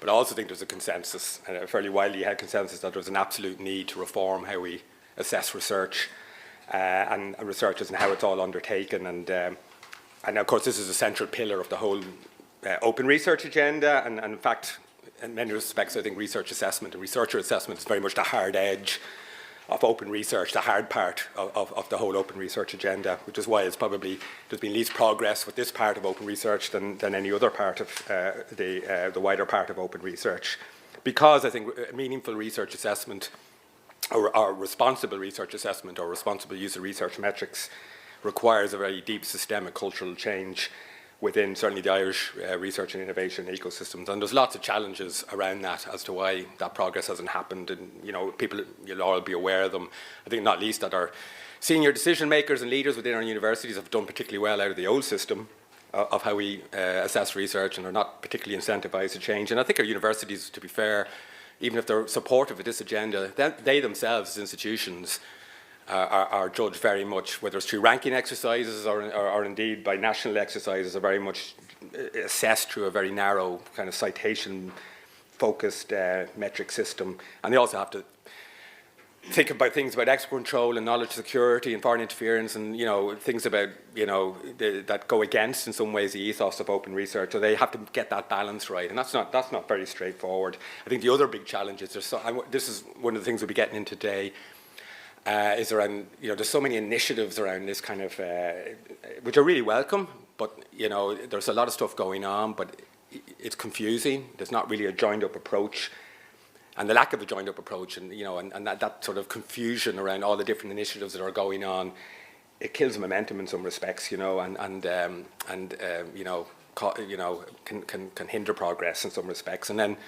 But I also think there's a consensus, and a fairly widely held consensus, that there's an absolute need to reform how we assess research and researchers and how it's all undertaken. And of course, this is a central pillar of the whole open research agenda. And in fact, in many respects, I think research assessment and researcher assessment is very much the hard edge of open research, the hard part of the whole open research agenda, which is why it's probably there's been least progress with this part of open research than any other part of the wider part of open research. Because I think meaningful research assessment or responsible research assessment or responsible use of research metrics requires a very deep systemic cultural change within certainly the Irish research and innovation ecosystems. And there's lots of challenges around that as to why that progress hasn't happened. And, you know, people, you'll all be aware of them. I think not least that our senior decision makers and leaders within our universities have done particularly well out of the old system of how we assess research, and are not particularly incentivized to change. And I think our universities, to be fair, even if they're supportive of this agenda, they themselves as institutions are judged very much, whether it's through ranking exercises or indeed by national exercises, are very much assessed through a very narrow kind of citation-focused metric system. And they also have to think about things about export control and knowledge security and foreign interference, and, you know, things about, you know, that go against in some ways the ethos of open research. So they have to get that balance right, and that's not very straightforward. I think the other big challenge is this is one of the things we'll be getting into today. Is around, you know, there's so many initiatives around this kind of, which are really welcome, but, you know, there's a lot of stuff going on, but it's confusing. There's not really a joined up approach, and the lack of a joined up approach, and, you know, and that sort of confusion around all the different initiatives that are going on, it kills momentum in some respects, you know, and you know, can hinder progress in some respects. And then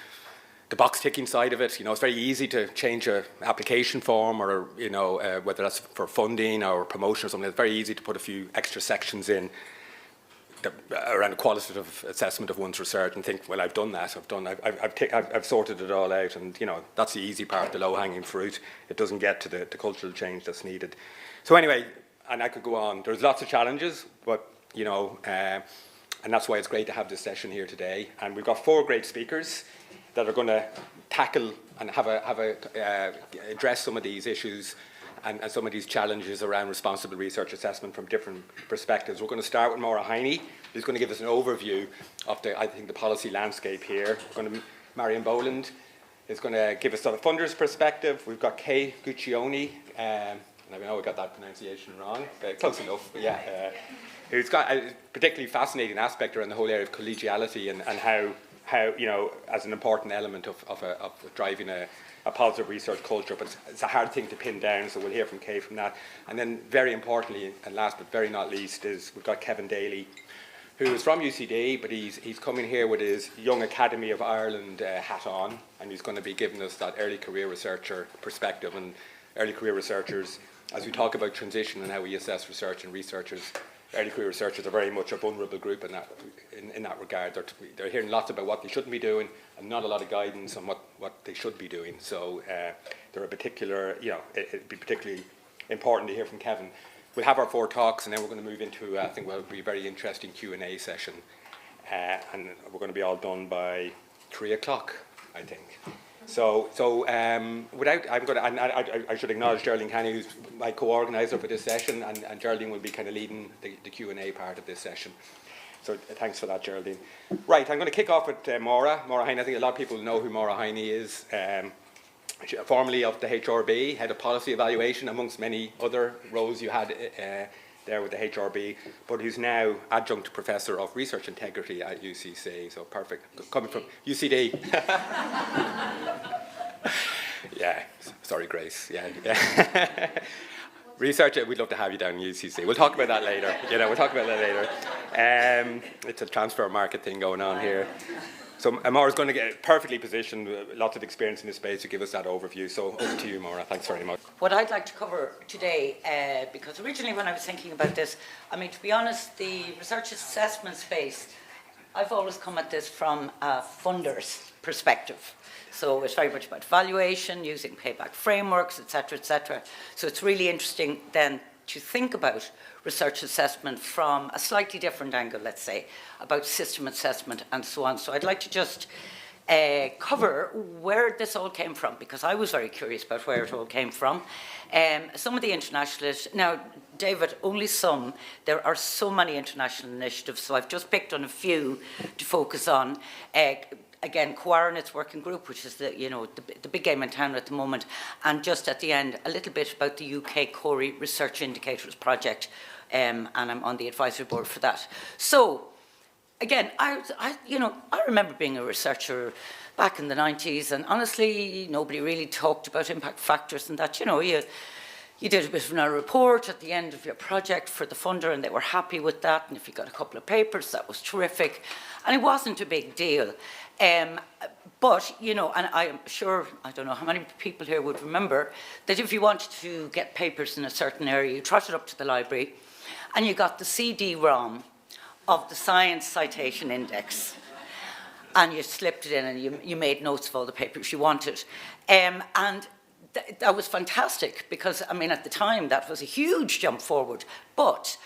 the box ticking side of it, you know, it's very easy to change an application form, or, you know, whether that's for funding or promotion or something. It's very easy to put a few extra sections in around a qualitative assessment of one's research and think, well, I've done that. I've sorted it all out, and, you know, that's the easy part, the low-hanging fruit. It doesn't get to the cultural change that's needed. So anyway, and I could go on. There's lots of challenges, but, you know, and that's why it's great to have this session here today. And we've got 4 great speakers that are going to tackle and address some of these issues and some of these challenges around responsible research assessment from different perspectives. We're going to start with Maura Hiney, who's going to give us an overview of the policy landscape here. We're going to Marion Boland is going to give us the funders' perspective. We've got Kay Guccione, and I know I got that pronunciation wrong, but close enough. But yeah, who's got a particularly fascinating aspect around the whole area of collegiality and how, you know, as an important element of driving a positive research culture, but it's a hard thing to pin down, so we'll hear from Kay from that. And then very importantly, and last but very not least, is we've got Kevin Daly, who is from UCD, but he's coming here with his Young Academy of Ireland hat on, and he's going to be giving us that early career researcher perspective. And early career researchers, as we talk about transition and how we assess research and researchers, early career researchers are very much a vulnerable group in that regard. They're hearing lots about what they shouldn't be doing and not a lot of guidance on what they should be doing. So they're a particular, you know, it'd be particularly important to hear from Kevin. We'll have our 4 talks, and then we're going to move into, I think, will be a very interesting Q&A session. And we're going to be all done by 3 o'clock, I think. So I should acknowledge Geraldine Canny, who's my co-organiser for this session, and Geraldine will be kind of leading the Q&A part of this session. So thanks for that, Geraldine. Right, I'm going to kick off with Maura Hiney. I think a lot of people know who Maura Hiney is. Formerly of the HRB, Head of Policy Evaluation, amongst many other roles you had there with the HRB, but who's now Adjunct Professor of Research Integrity at UCC, so perfect. Coming from UCD. Yeah, sorry Grace, yeah. Research, we'd love to have you down in UCC. We'll talk about that later, It's a transfer market thing going on here. So Maura's going to get perfectly positioned, lots of experience in this space to give us that overview. So over to you, Maura. Thanks very much. What I'd like to cover today, because originally when I was thinking about this, I mean, to be honest, the research assessment space, I've always come at this from a funder's perspective. So it's very much about valuation, using payback frameworks, et cetera, So it's really interesting then to think about research assessment from a slightly different angle, let's say, about system assessment and so on. So I'd like to just cover where this all came from, because I was very curious about where it all came from. Some of the internationalists, now David, only some, there are so many international initiatives, so I've just picked on a few to focus on. Again, Coordinates Working Group, which is the big game in town at the moment, and just at the end, a little bit about the UK CORI Research Indicators Project, and I'm on the advisory board for that. So, again, I remember being a researcher back in the 90s, and honestly, nobody really talked about impact factors and that. You did a bit of a report at the end of your project for the funder, and they were happy with that, and if you got a couple of papers, that was terrific, and it wasn't a big deal. But, and I'm sure, I don't know how many people here would remember, that if you wanted to get papers in a certain area, you trotted up to the library, and you got the CD-ROM of the Science Citation Index, and you slipped it in and you made notes of all the papers you wanted. And that was fantastic because, I mean, at the time, that was a huge jump forward. But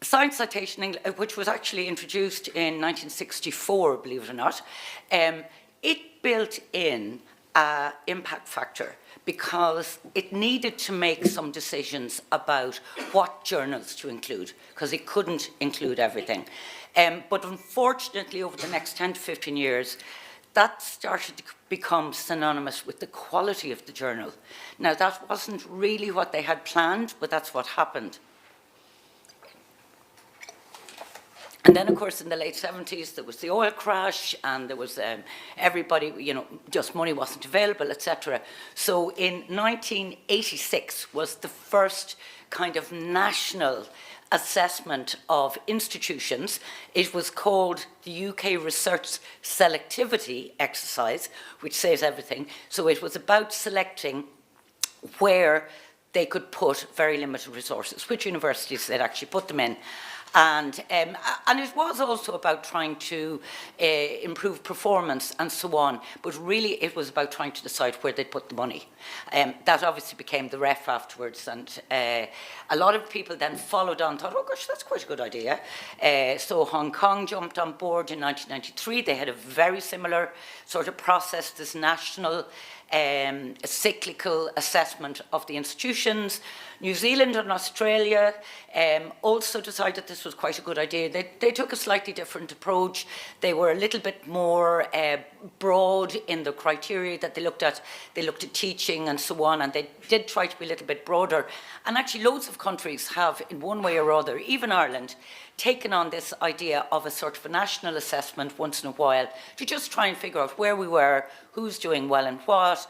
Science Citation, which was actually introduced in 1964, believe it or not, it built in an impact factor because it needed to make some decisions about what journals to include, because it couldn't include everything. But unfortunately, over the next 10 to 15 years, that started to become synonymous with the quality of the journal. Now, that wasn't really what they had planned, but that's what happened. And then, of course, in the late 70s, there was the oil crash, and there was everybody, just money wasn't available, etc. So in 1986 was the first kind of national assessment of institutions. It was called the UK Research Selectivity Exercise, which says everything. So it was about selecting where they could put very limited resources, which universities they'd actually put them in. And it was also about trying to improve performance and so on, but really it was about trying to decide where they'd put the money. That obviously became the ref afterwards, and a lot of people then followed on, thought, oh gosh, that's quite a good idea. So Hong Kong jumped on board in 1993. They had a very similar sort of process, this national cyclical assessment of the institutions. New Zealand and Australia also decided this was quite a good idea. They took a slightly different approach. They were a little bit more broad in the criteria that they looked at. They looked at teaching and so on, and they did try to be a little bit broader. And actually loads of countries have, in one way or other, even Ireland, taken on this idea of a sort of a national assessment once in a while to just try and figure out where we were, who's doing well and what,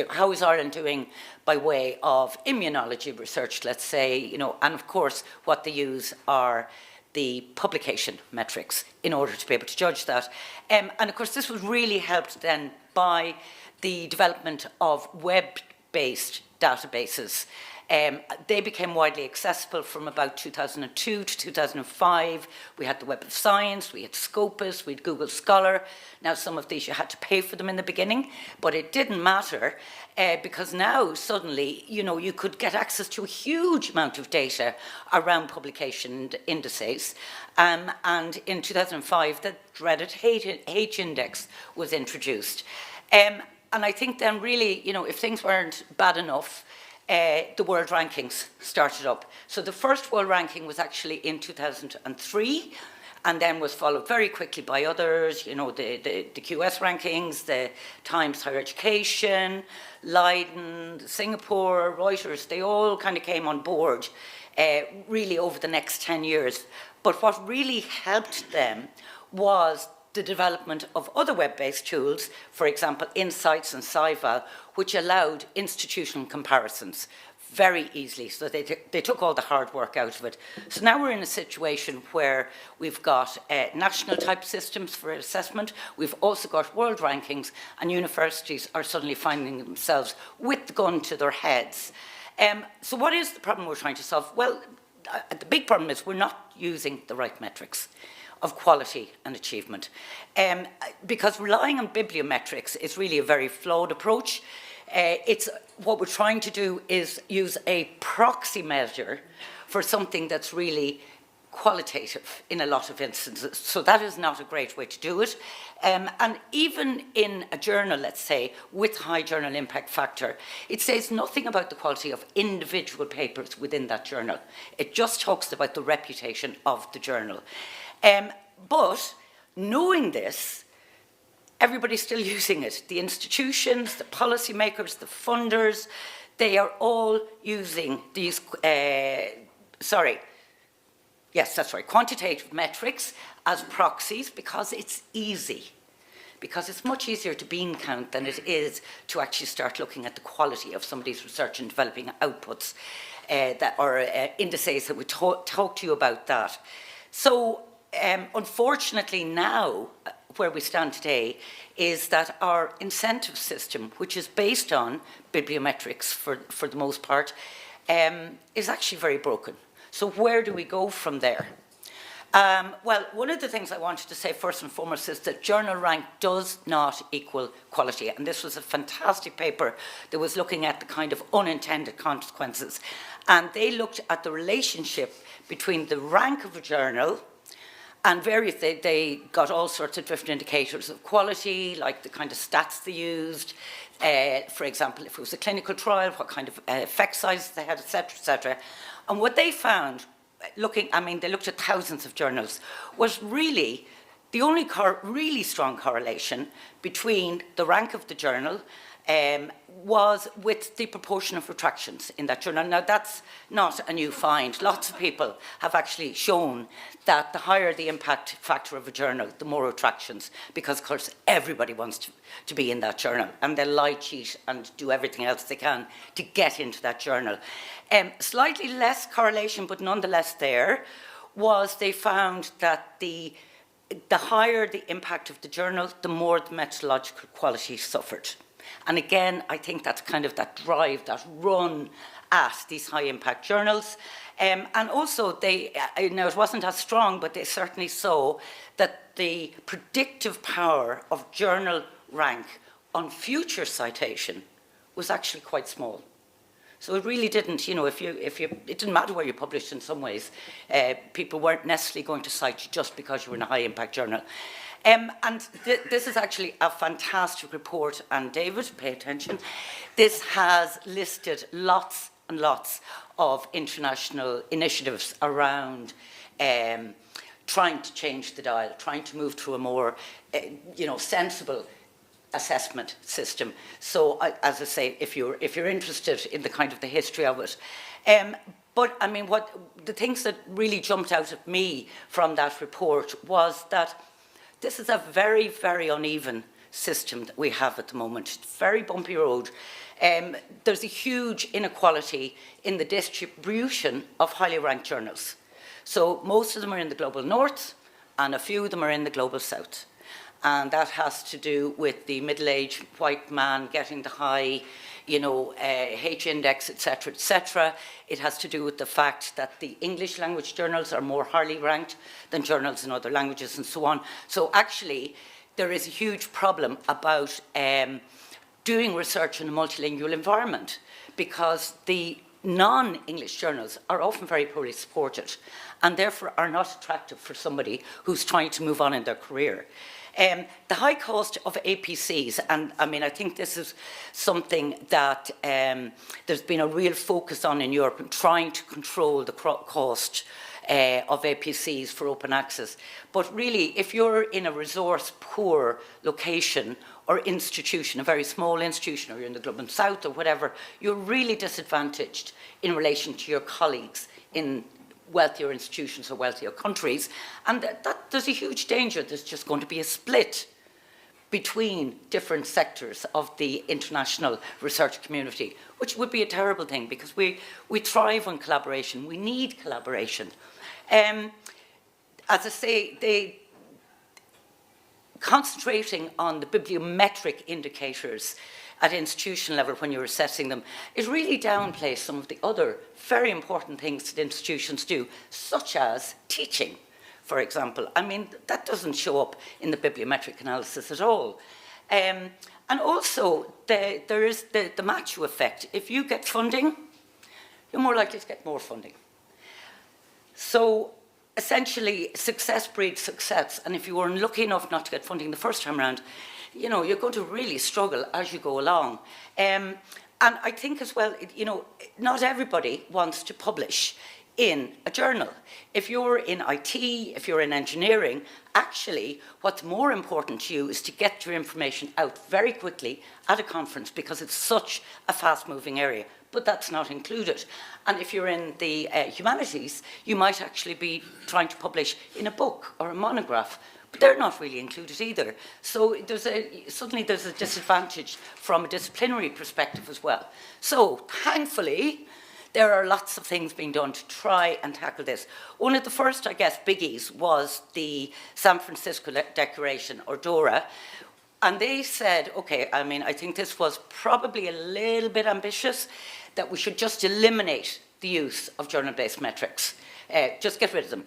how is Ireland doing by way of immunology research, let's say, and of course what they use are the publication metrics in order to be able to judge that. And of course this was really helped then by the development of web-based databases. They became widely accessible from about 2002 to 2005. We had the Web of Science, we had Scopus, we had Google Scholar. Now, some of these you had to pay for them in the beginning, but it didn't matter because now suddenly, you could get access to a huge amount of data around publication indices. And in 2005, the dreaded H index was introduced. And I think then really, if things weren't bad enough, the world rankings started up. So the first world ranking was actually in 2003, and then was followed very quickly by others, the QS rankings, the Times Higher Education, Leiden, Singapore, Reuters, they all kind of came on board really over the next 10 years. But what really helped them was the development of other web-based tools, for example, Insights and Scival, which allowed institutional comparisons very easily. So they took all the hard work out of it. So now we're in a situation where we've got national type systems for assessment. We've also got world rankings, and universities are suddenly finding themselves with the gun to their heads. So what is the problem we're trying to solve? Well, the big problem is we're not using the right metrics of quality and achievement. Because relying on bibliometrics is really a very flawed approach. What we're trying to do is use a proxy measure for something that's really qualitative in a lot of instances. So that is not a great way to do it. And even in a journal, let's say, with high journal impact factor, it says nothing about the quality of individual papers within that journal. It just talks about the reputation of the journal. But knowing this, everybody's still using it. The institutions, the policymakers, the funders, they are all using these, yes, that's right, quantitative metrics as proxies because it's easy. Because it's much easier to bean count than it is to actually start looking at the quality of somebody's research and developing outputs or indices that would talk to you about that. So unfortunately now, where we stand today, is that our incentive system, which is based on bibliometrics for the most part, is actually very broken. So where do we go from there? Well, one of the things I wanted to say first and foremost is that journal rank does not equal quality. And this was a fantastic paper that was looking at the kind of unintended consequences. And they looked at the relationship between the rank of a journal and they got all sorts of different indicators of quality, like the kind of stats they used. For example, if it was a clinical trial, what kind of effect size they had, et cetera, And what they found, they looked at thousands of journals, was really the only really strong correlation between the rank of the journal was with the proportion of retractions in that journal. Now, that's not a new find. Lots of people have actually shown that the higher the impact factor of a journal, the more retractions, because, of course, everybody wants to be in that journal, and they'll lie, cheat, and do everything else they can to get into that journal. Slightly less correlation, but nonetheless there, was they found that the higher the impact of the journal, the more the methodological quality suffered. And again, I think that's kind of that drive, that run at these high-impact journals. And also, now it wasn't as strong, but they certainly saw that the predictive power of journal rank on future citation was actually quite small. So it really didn't, it didn't matter where you published in some ways. People weren't necessarily going to cite you just because you were in a high-impact journal. This is actually a fantastic report, and David, pay attention. This has listed lots and lots of international initiatives around trying to change the dial, trying to move to a more, sensible assessment system. So, as I say, if you're interested in the kind of the history of it. But I mean, the things that really jumped out at me from that report was that this is a very, very uneven system that we have at the moment. It's a very bumpy road. There's a huge inequality in the distribution of highly ranked journals. So most of them are in the global north, and a few of them are in the global south. And that has to do with the middle-aged white man getting the high, H index, etc., etc. It has to do with the fact that the English language journals are more highly ranked than journals in other languages and so on. So actually, there is a huge problem about doing research in a multilingual environment, because the non-English journals are often very poorly supported and therefore are not attractive for somebody who's trying to move on in their career. The high cost of APCs, and I mean, I think this is something that there's been a real focus on in Europe, in trying to control the cost of APCs for open access. But really, if you're in a resource-poor location or institution, a very small institution, or you're in the global south or whatever, you're really disadvantaged in relation to your colleagues in wealthier institutions or wealthier countries, and there's a huge danger there's just going to be a split between different sectors of the international research community, which would be a terrible thing, because we thrive on collaboration. We need collaboration. As I say, concentrating on the bibliometric indicators at institution level when you're assessing them, it really downplays some of the other very important things that institutions do, such as teaching, for example. I mean, that doesn't show up in the bibliometric analysis at all. And also, there is the Macho effect. If you get funding, you're more likely to get more funding. So essentially success breeds success. And if you were lucky enough not to get funding the first time around, you know, you're going to really struggle as you go along. And I think as well, you know, not everybody wants to publish in a journal. If you're in IT, if you're in engineering, actually what's more important to you is to get your information out very quickly at a conference, because it's such a fast-moving area. But that's not included. And if you're in the humanities, you might actually be trying to publish in a book or a monograph, but they're not really included either. So suddenly there's a disadvantage from a disciplinary perspective as well. So thankfully, there are lots of things being done to try and tackle this. One of the first, I guess, biggies was the San Francisco Declaration, or DORA. And they said, okay, I mean, I think this was probably a little bit ambitious, that we should just eliminate the use of journal-based metrics. Just get rid of them.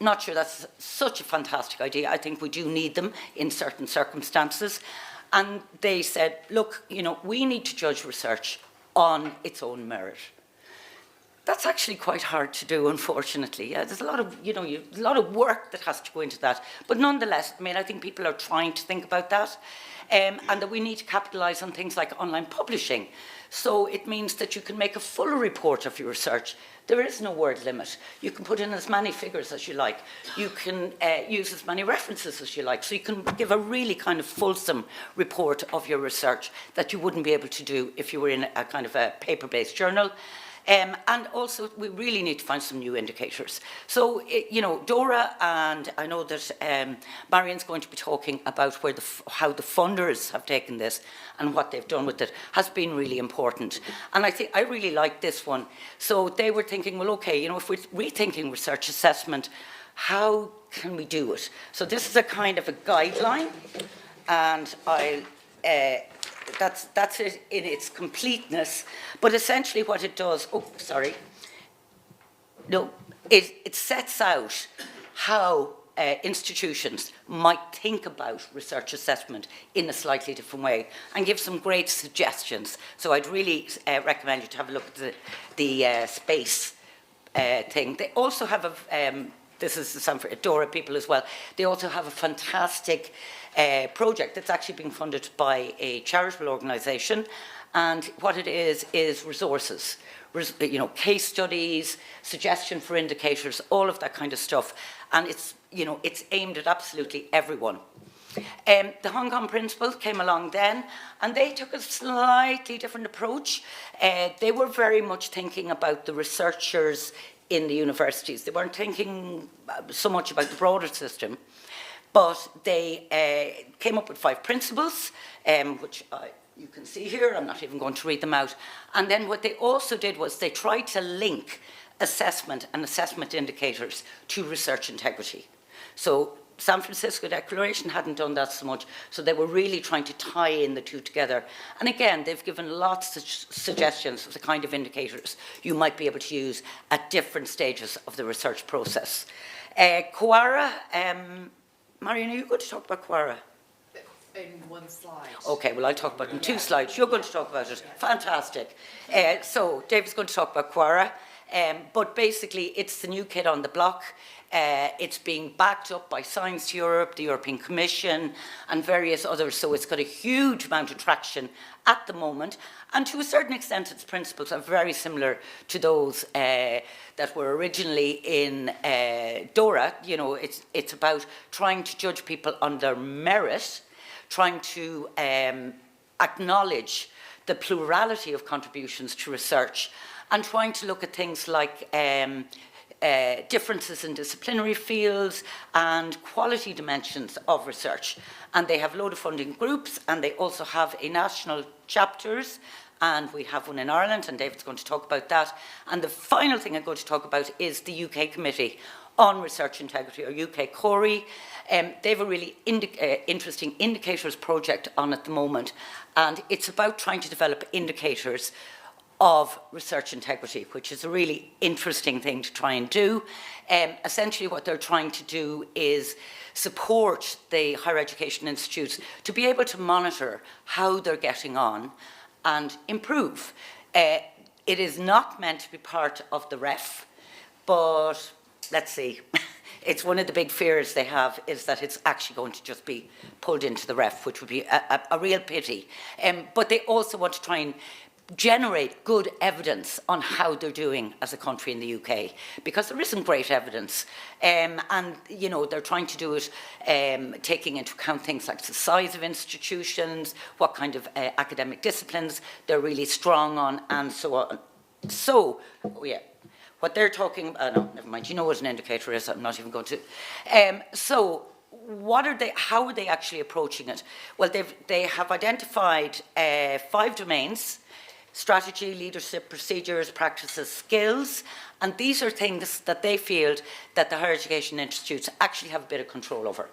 Not sure that's such a fantastic idea. I think we do need them in certain circumstances. And they said, look, you know, we need to judge research on its own merit. That's actually quite hard to do, unfortunately. There's a lot of, you know, a lot of work that has to go into that. But nonetheless, I mean, I think people are trying to think about that, and that we need to capitalise on things like online publishing. So it means that you can make a full report of your research. There is no word limit. You can put in as many figures as you like. You can use as many references as you like. So you can give a really kind of fulsome report of your research that you wouldn't be able to do if you were in a kind of a paper-based journal. And also, we really need to find some new indicators. So, you know, DORA, and I know that Marion's going to be talking about how the funders have taken this and what they've done with it, has been really important. And I think I really like this one. So they were thinking, well, okay, you know, if we're rethinking research assessment, how can we do it? So this is a kind of a guideline, and that's it in its completeness. But essentially what it does, it sets out how institutions might think about research assessment in a slightly different way, and give some great suggestions. So I'd really recommend you to have a look at the space thing. They also have this is some for DORA people as well. They also have a fantastic project that's actually being funded by a charitable organisation, and what it is resources, you know, case studies, suggestion for indicators, all of that kind of stuff, and it's, you know, it's aimed at absolutely everyone. The Hong Kong principles came along then, and they took a slightly different approach. They were very much thinking about the researchers in the universities. They weren't thinking so much about the broader system, but they came up with 5 principles, which you can see here. I'm not even going to read them out. And then what they also did was they tried to link assessment and assessment indicators to research integrity. So San Francisco Declaration hadn't done that so much, so they were really trying to tie in the two together. And again, they've given lots of suggestions of the kind of indicators you might be able to use at different stages of the research process. QARA, Marion, are you going to talk about QARA? In one slide. Okay, well, I'll talk about it in 2 slides. You're going to talk about it. Fantastic. So David's going to talk about QARA, but basically it's the new kid on the block. It's being backed up by Science Europe, the European Commission, and various others, so it's got a huge amount of traction at the moment, and to a certain extent its principles are very similar to those that were originally in DORA. You know, it's about trying to judge people on their merit, trying to acknowledge the plurality of contributions to research, and trying to look at things like differences in disciplinary fields and quality dimensions of research. And they have a load of funding groups, and they also have a national chapters, and we have one in Ireland, and David's going to talk about that. And the final thing I'm going to talk about is the UK Committee on Research Integrity, or UK CORI. They have a really interesting indicators project on at the moment, and it's about trying to develop indicators of research integrity, which is a really interesting thing to try and do. Essentially what they're trying to do is support the higher education institutes to be able to monitor how they're getting on and improve. It is not meant to be part of the REF, but let's see. it's one of the big fears they have is that it's actually going to just be pulled into the ref, which would be a real pity. But they also want to try and generate good evidence on how they're doing as a country in the UK, because there isn't great evidence. And, you know, they're trying to do it taking into account things like the size of institutions, what kind of academic disciplines they're really strong on, and so on. So, oh yeah, what they're talking about, no, never mind, you know what an indicator is, I'm not even going to. So, what are they, how are they actually approaching it? Well, they have identified 5 domains: strategy, leadership, procedures, practices, skills, and these are things that they feel that the higher education institutes actually have a bit of control over,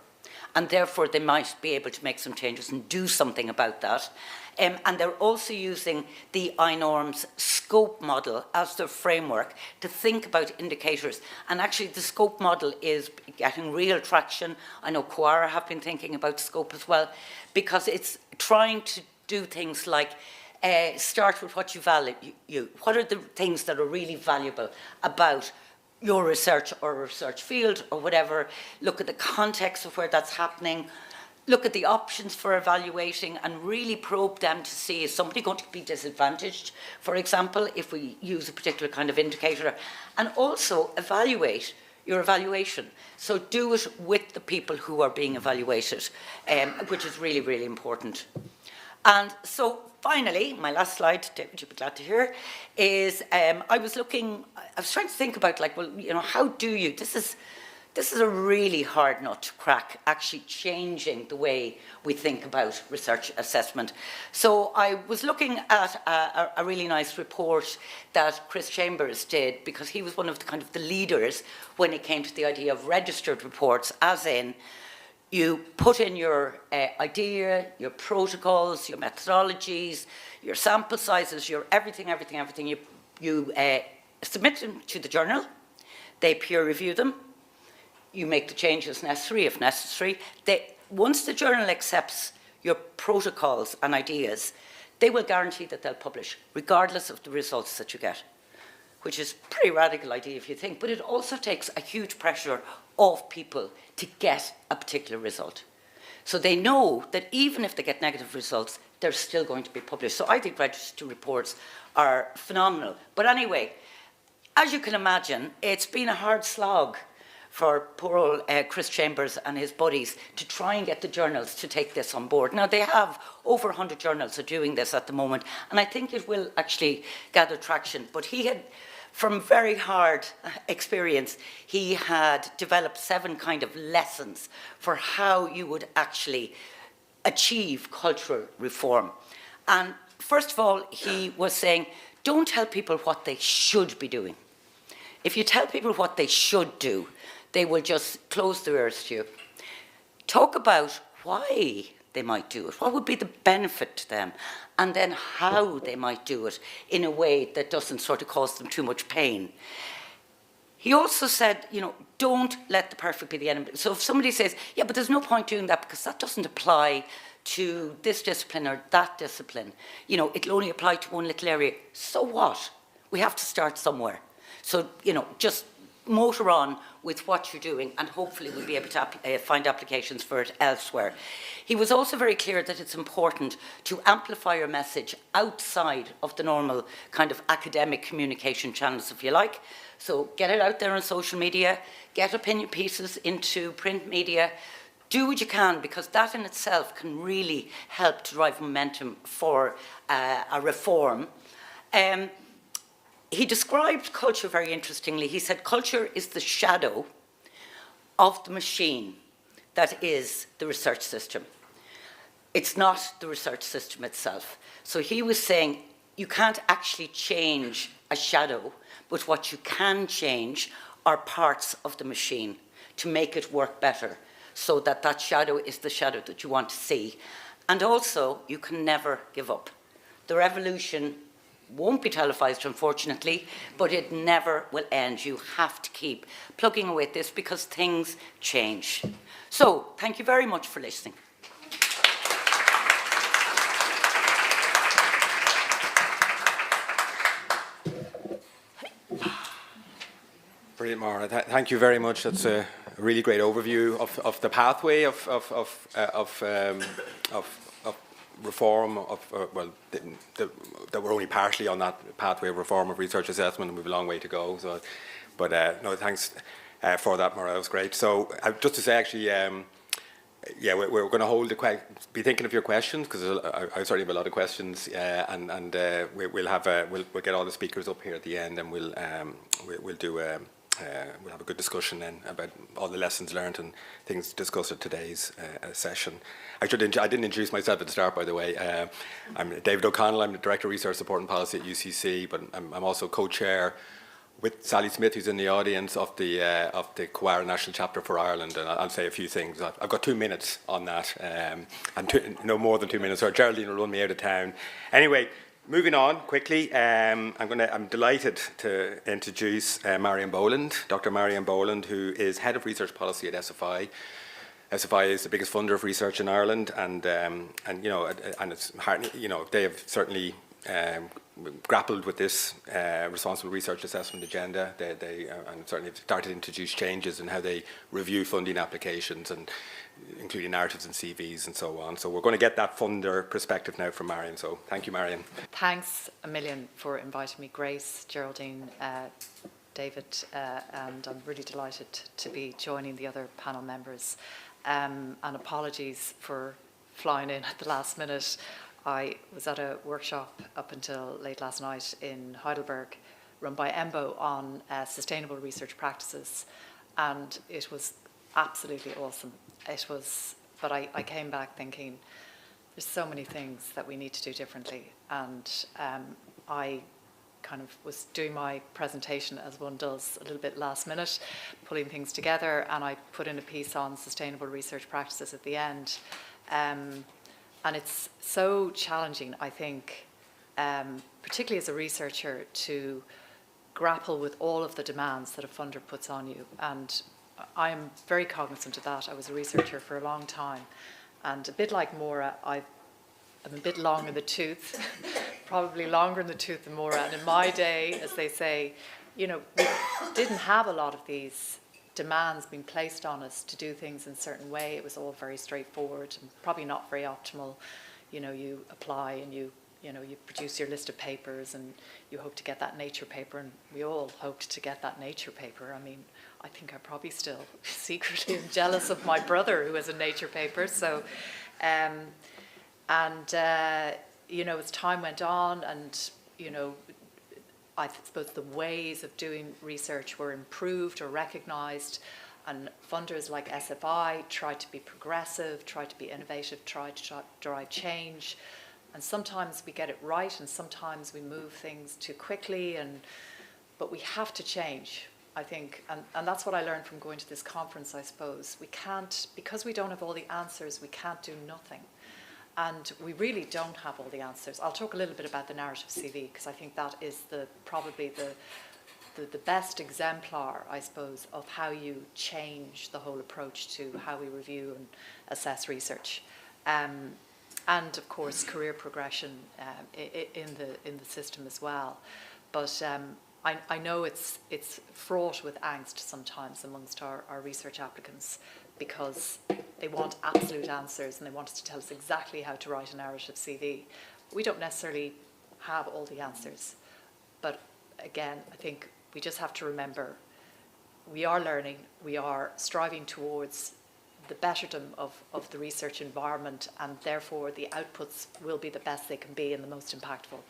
and therefore they might be able to make some changes and do something about that. And they're also using the iNorms scope model as their framework to think about indicators. And actually the scope model is getting real traction. I know Quora have been thinking about scope as well, because it's trying to do things like start with what you value. What are the things that are really valuable about your research or research field or whatever? Look at the context of where that's happening. Look at the options for evaluating and really probe them to see, is somebody going to be disadvantaged, for example, if we use a particular kind of indicator? And also evaluate your evaluation. So do it with the people who are being evaluated, which is really, really important. And so finally, my last slide, David, you'll be glad to hear, is I was trying to think about, like, well, you know, how do you, this is a really hard nut to crack, actually changing the way we think about research assessment. So I was looking at a really nice report that Chris Chambers did, because he was one of the kind of the leaders when it came to the idea of registered reports, as in you put in your idea, your protocols, your methodologies, your sample sizes, your everything. You submit them to the journal, they peer review them, you make the changes necessary, if necessary. Once the journal accepts your protocols and ideas, they will guarantee that they'll publish, regardless of the results that you get, which is a pretty radical idea if you think, but it also takes a huge pressure off people to get a particular result. So they know that even if they get negative results, they're still going to be published. So I think registered reports are phenomenal. But anyway, as you can imagine, it's been a hard slog for poor old Chris Chambers and his buddies to try and get the journals to take this on board. Now, they have over 100 journals are doing this at the moment, and I think it will actually gather traction. But he had, from very hard experience, he had developed 7 kind of lessons for how you would actually achieve cultural reform. And first of all, he was saying, don't tell people what they should be doing. If you tell people what they should do, they will just close their ears to you. Talk about why they might do it, what would be the benefit to them, and then how they might do it in a way that doesn't sort of cause them too much pain. He also said, you know, don't let the perfect be the enemy. So if somebody says, yeah, but there's no point doing that because that doesn't apply to this discipline or that discipline, you know, it'll only apply to one little area. So what? We have to start somewhere. So, you know, just motor on with what you're doing, and hopefully we'll be able to find applications for it elsewhere. He was also very clear that it's important to amplify your message outside of the normal kind of academic communication channels, if you like. So get it out there on social media, get opinion pieces into print media, do what you can, because that in itself can really help to drive momentum for a reform. He described culture very interestingly. He said culture is the shadow of the machine that is the research system. It's not the research system itself. So he was saying you can't actually change a shadow, but what you can change are parts of the machine to make it work better, so that that shadow is the shadow that you want to see. And also, you can never give up. The revolution won't be televised, unfortunately, but it never will end. You have to keep plugging away at this because things change. So, thank you very much for listening. Brilliant, Maura. Thank you very much. That's a really great overview of the pathway of reform that we're only partially on that pathway of reform of research assessment, and we've a long way to go. So, but no, thanks for that, Maura. That was great. So just to say, actually, yeah, we're going to be thinking of your questions, because I certainly have a lot of questions, and we'll get all the speakers up here at the end, and we'll have a good discussion then about all the lessons learned and things discussed at today's session. I didn't introduce myself at the start, by the way. I'm David O'Connell. I'm the Director of Research Support and Policy at UCC, but I'm also co-chair with Sally Smith, who's in the audience, of the Coara National Chapter for Ireland, and I'll say a few things. I've got 2 minutes on that, and no more than 2 minutes, or Geraldine will run me out of town. Anyway, moving on quickly, I'm delighted to introduce Marion Boland, Dr. Marion Boland, who is Head of Research Policy at SFI. SFI is the biggest funder of research in Ireland, and it's hard, they have certainly grappled with this responsible research assessment agenda. They and certainly have started to introduce changes in how they review funding applications, and including narratives and CVs and so on. So we're going to get that funder perspective now from Marion. So thank you, Marion. Thanks a million for inviting me, Grace, Geraldine, David, and I'm really delighted to be joining the other panel members. And apologies for flying in at the last minute. I was at a workshop up until late last night in Heidelberg, run by EMBO, on sustainable research practices, and it was absolutely awesome. But I came back thinking, there's so many things that we need to do differently, and I kind of was doing my presentation, as one does, a little bit last minute, pulling things together, and I put in a piece on sustainable research practices at the end. And it's so challenging, I think, particularly as a researcher, to grapple with all of the demands that a funder puts on you. And I am very cognizant of that. I was a researcher for a long time. And a bit like Maura, I'm a bit long in the tooth, probably longer in the tooth than Maura. And in my day, as they say, we didn't have a lot of these demands being placed on us to do things in a certain way. It was all very straightforward and probably not very optimal. You apply and you produce your list of papers and you hope to get that Nature paper, and we all hoped to get that Nature paper. I mean, I think I probably still secretly am jealous of my brother who has a Nature paper. So, as time went on, and I suppose the ways of doing research were improved or recognised, and funders like SFI tried to be progressive, tried to be innovative, tried to drive change. And sometimes we get it right, and sometimes we move things too quickly, but we have to change, I think. And that's what I learned from going to this conference, I suppose. We can't, because we don't have all the answers, we can't do nothing. And we really don't have all the answers. I'll talk a little bit about the narrative CV, because I think that is probably the best exemplar, I suppose, of how you change the whole approach to how we review and assess research. And of course, career progression in the system as well. But I know it's fraught with angst sometimes amongst our research applicants, because they want absolute answers and they want us to tell us exactly how to write a narrative CV. We don't necessarily have all the answers. But again, I think we just have to remember, we are learning, we are striving towards the betterdom of the research environment, and therefore the outputs will be the best they can be and the most impactful.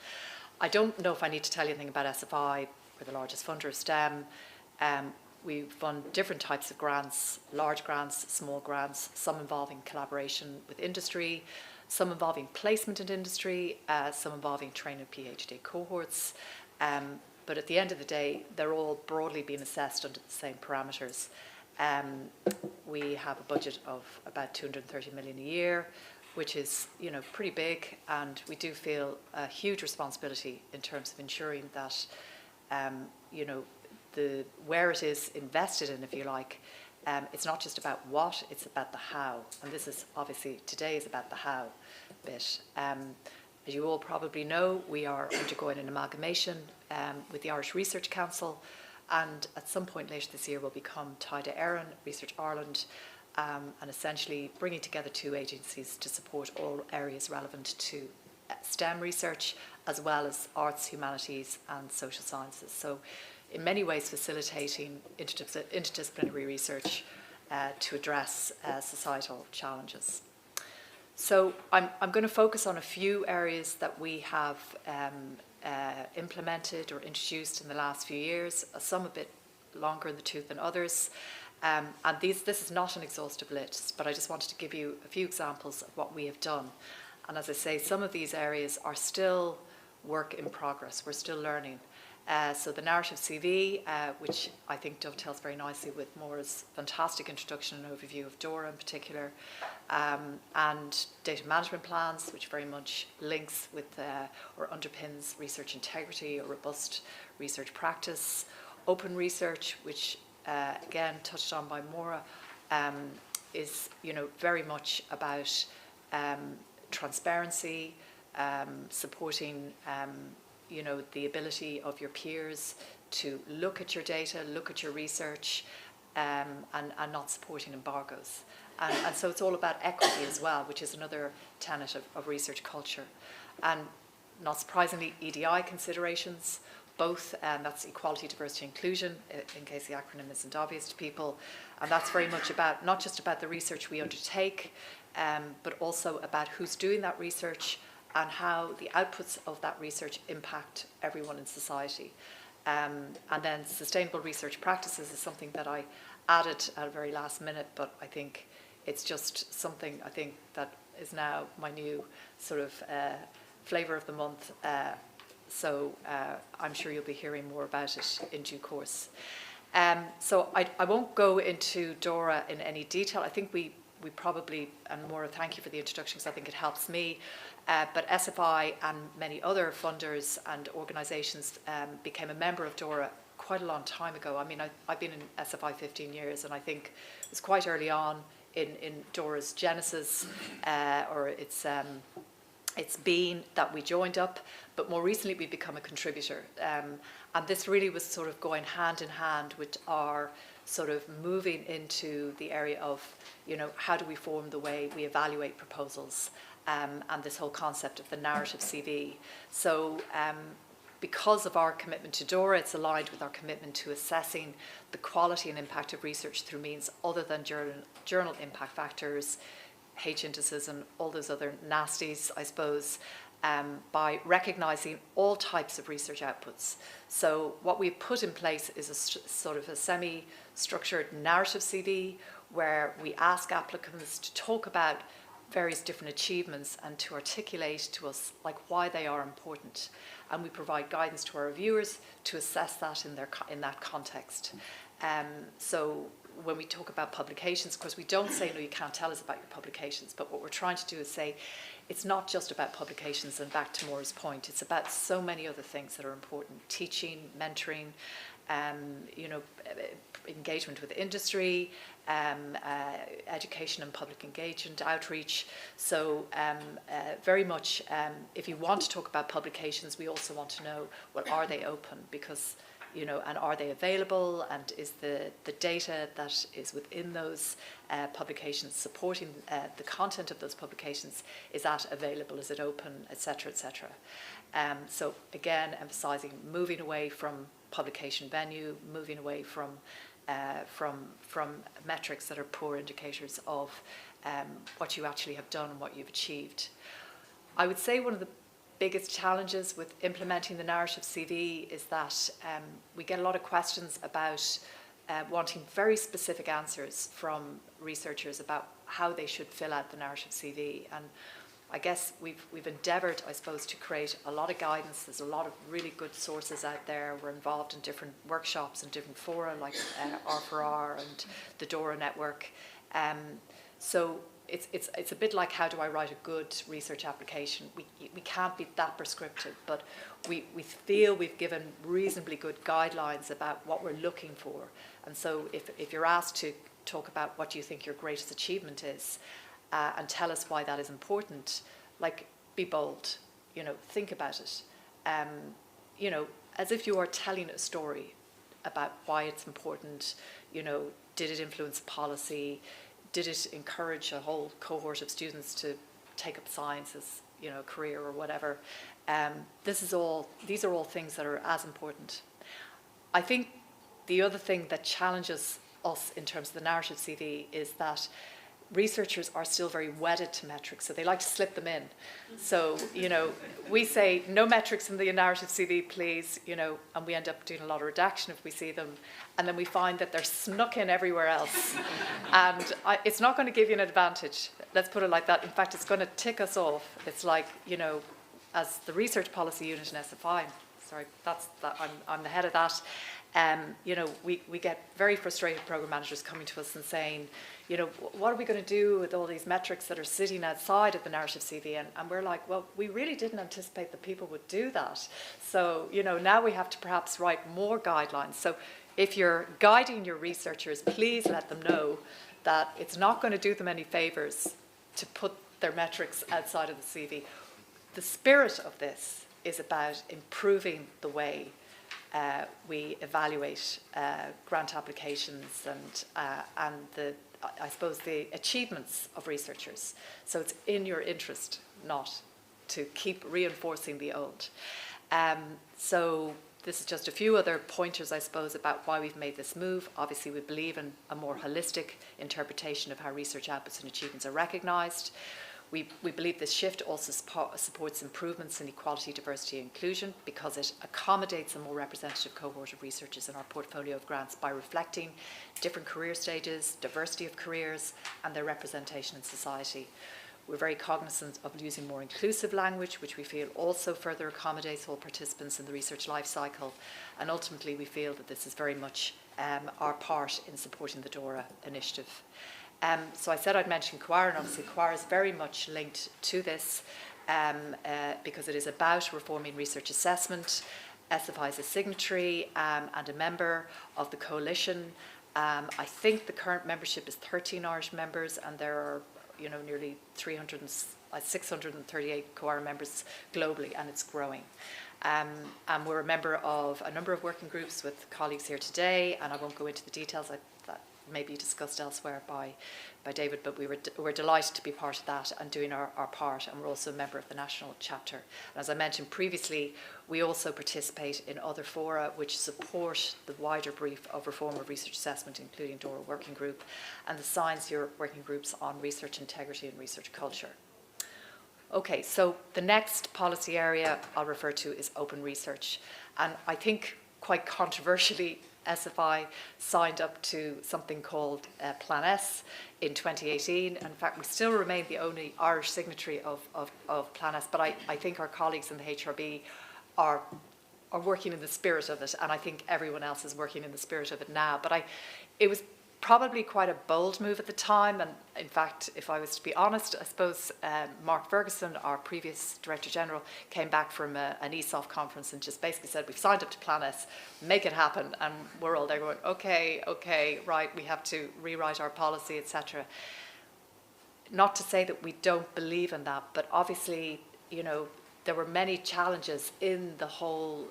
I don't know if I need to tell you anything about SFI. We're the largest funder of STEM. We fund different types of grants, large grants, small grants, some involving collaboration with industry, some involving placement in industry, some involving training PhD cohorts. But at the end of the day, they're all broadly being assessed under the same parameters. We have a budget of about 230 million a year, which is, pretty big, and we do feel a huge responsibility in terms of ensuring that, where it is invested in, if you like, it's not just about what, it's about the how. And this is obviously, today is about the how bit. As you all probably know, we are undergoing an amalgamation with the Irish Research Council, and at some point later this year will become Taida Éireann, Research Ireland, and essentially bringing together two agencies to support all areas relevant to STEM research, as well as arts, humanities and social sciences. So in many ways facilitating interdisciplinary research to address societal challenges. So I'm going to focus on a few areas that we have implemented or introduced in the last few years, some a bit longer in the tooth than others. And this is not an exhaustive list, but I just wanted to give you a few examples of what we have done. And as I say, some of these areas are still work in progress. We're still learning. So the narrative CV, which I think dovetails very nicely with Maura's fantastic introduction and overview of DORA in particular, and data management plans, which very much links with or underpins research integrity or robust research practice. Open research, which again touched on by Maura, is very much about transparency, supporting the ability of your peers to look at your data, look at your research, and not supporting embargoes. And so it's all about equity as well, which is another tenet of research culture. And not surprisingly, EDI considerations, both, that's equality, diversity, inclusion, in case the acronym isn't obvious to people. And that's very much about, not just about the research we undertake, but also about who's doing that research and how the outputs of that research impact everyone in society. And then sustainable research practices is something that I added at a very last minute, but I think it's just something that is now my new sort of flavour of the month. So I'm sure you'll be hearing more about it in due course. So I won't go into DORA in any detail. I think we probably, and Maura, thank you for the introduction because I think it helps me, but SFI and many other funders and organisations became a member of DORA quite a long time ago. I mean, I've been in SFI 15 years, and I think it was quite early on in DORA's genesis, or it's been that we joined up, but more recently we've become a contributor. And this really was sort of going hand in hand with our sort of moving into the area of, how do we form the way we evaluate proposals, and this whole concept of the narrative CV. So because of our commitment to DORA, it's aligned with our commitment to assessing the quality and impact of research through means other than journal impact factors, H indices and all those other nasties, I suppose, by recognising all types of research outputs. So what we've put in place is a sort of a semi-structured narrative CV where we ask applicants to talk about various different achievements and to articulate to us like why they are important. And we provide guidance to our reviewers to assess that in that context. So when we talk about publications, of course, we don't say, no, you can't tell us about your publications, but what we're trying to do is say, it's not just about publications, and back to Maura's point, it's about so many other things that are important: teaching, mentoring, engagement with industry, education and public engagement, outreach. So very much, if you want to talk about publications, we also want to know, well, are they open? Because and are they available, and is the data that is within those publications supporting the content of those publications, is that available, is it open, etc., etc. So again, emphasising moving away from publication venue, moving away from metrics that are poor indicators of what you actually have done and what you've achieved. I would say one of the biggest challenges with implementing the narrative CV is that we get a lot of questions about wanting very specific answers from researchers about how they should fill out the narrative CV. And I guess we've endeavoured, I suppose, to create a lot of guidance. There's a lot of really good sources out there. We're involved in different workshops and different fora like R4R and the DORA network. So it's a bit like, how do I write a good research application? We can't be that prescriptive, but we feel we've given reasonably good guidelines about what we're looking for. And so if you're asked to talk about what you think your greatest achievement is, and tell us why that is important, like, be bold, think about it. As if you are telling a story. about why it's important. You know, did it influence policy? Did it encourage a whole cohort of students to take up science as, you know, a career or whatever? These are all things that are as important. I think the other thing that challenges us in terms of the narrative CV is that researchers are still very wedded to metrics, so they like to slip them in. So, you know, we say no metrics in the narrative CV, please, you know, and we end up doing a lot of redaction if we see them, and then we find that they're snuck in everywhere else. And it's not going to give you an advantage, let's put it like that. In fact, it's going to tick us off. It's like, you know, as the research policy unit in SFI, sorry, I'm the head of that. You know, we get very frustrated program managers coming to us and saying, you know, what are we going to do with all these metrics that are sitting outside of the narrative CV? And we're like, well, we really didn't anticipate that people would do that. So, you know, now we have to perhaps write more guidelines. So if you're guiding your researchers, please let them know that it's not going to do them any favors to put their metrics outside of the CV. The spirit of this is about improving the way we evaluate grant applications and I suppose the achievements of researchers. So it's in your interest not to keep reinforcing the old. So this is just a few other pointers, I suppose, about why we've made this move. Obviously, we believe in a more holistic interpretation of how research outputs and achievements are recognised. We believe this shift also supports improvements in equality, diversity and inclusion because it accommodates a more representative cohort of researchers in our portfolio of grants by reflecting different career stages, diversity of careers and their representation in society. We're very cognizant of using more inclusive language, which we feel also further accommodates all participants in the research life cycle. And ultimately, we feel that this is very much our part in supporting the DORA initiative. So I said I'd mention COAR, and obviously COAR is very much linked to this because it is about reforming research assessment. SFI is a signatory and a member of the coalition. I think the current membership is 13 Irish members, and there are, you know, nearly 638 COAR members globally, and it's growing. And we're a member of a number of working groups with colleagues here today, and I won't go into the details that may be discussed elsewhere by David, but we're delighted to be part of that and doing our part, and we're also a member of the national chapter. And as I mentioned previously, we also participate in other fora which support the wider brief of reform of research assessment, including DORA Working Group and the Science Europe Working Groups on research integrity and research culture. Okay, so the next policy area I'll refer to is open research. And I think quite controversially, SFI signed up to something called Plan S in 2018. In fact, we still remain the only Irish signatory of Plan S, but I think our colleagues in the HRB are working in the spirit of it, and I think everyone else is working in the spirit of it now. But it was probably quite a bold move at the time, and in fact, if I was to be honest, I suppose Mark Ferguson, our previous Director General, came back from an ESOF conference and just basically said, we've signed up to Plan S, make it happen, and we're all there going, okay, right, we have to rewrite our policy, etc. Not to say that we don't believe in that, but obviously, you know, there were many challenges in the whole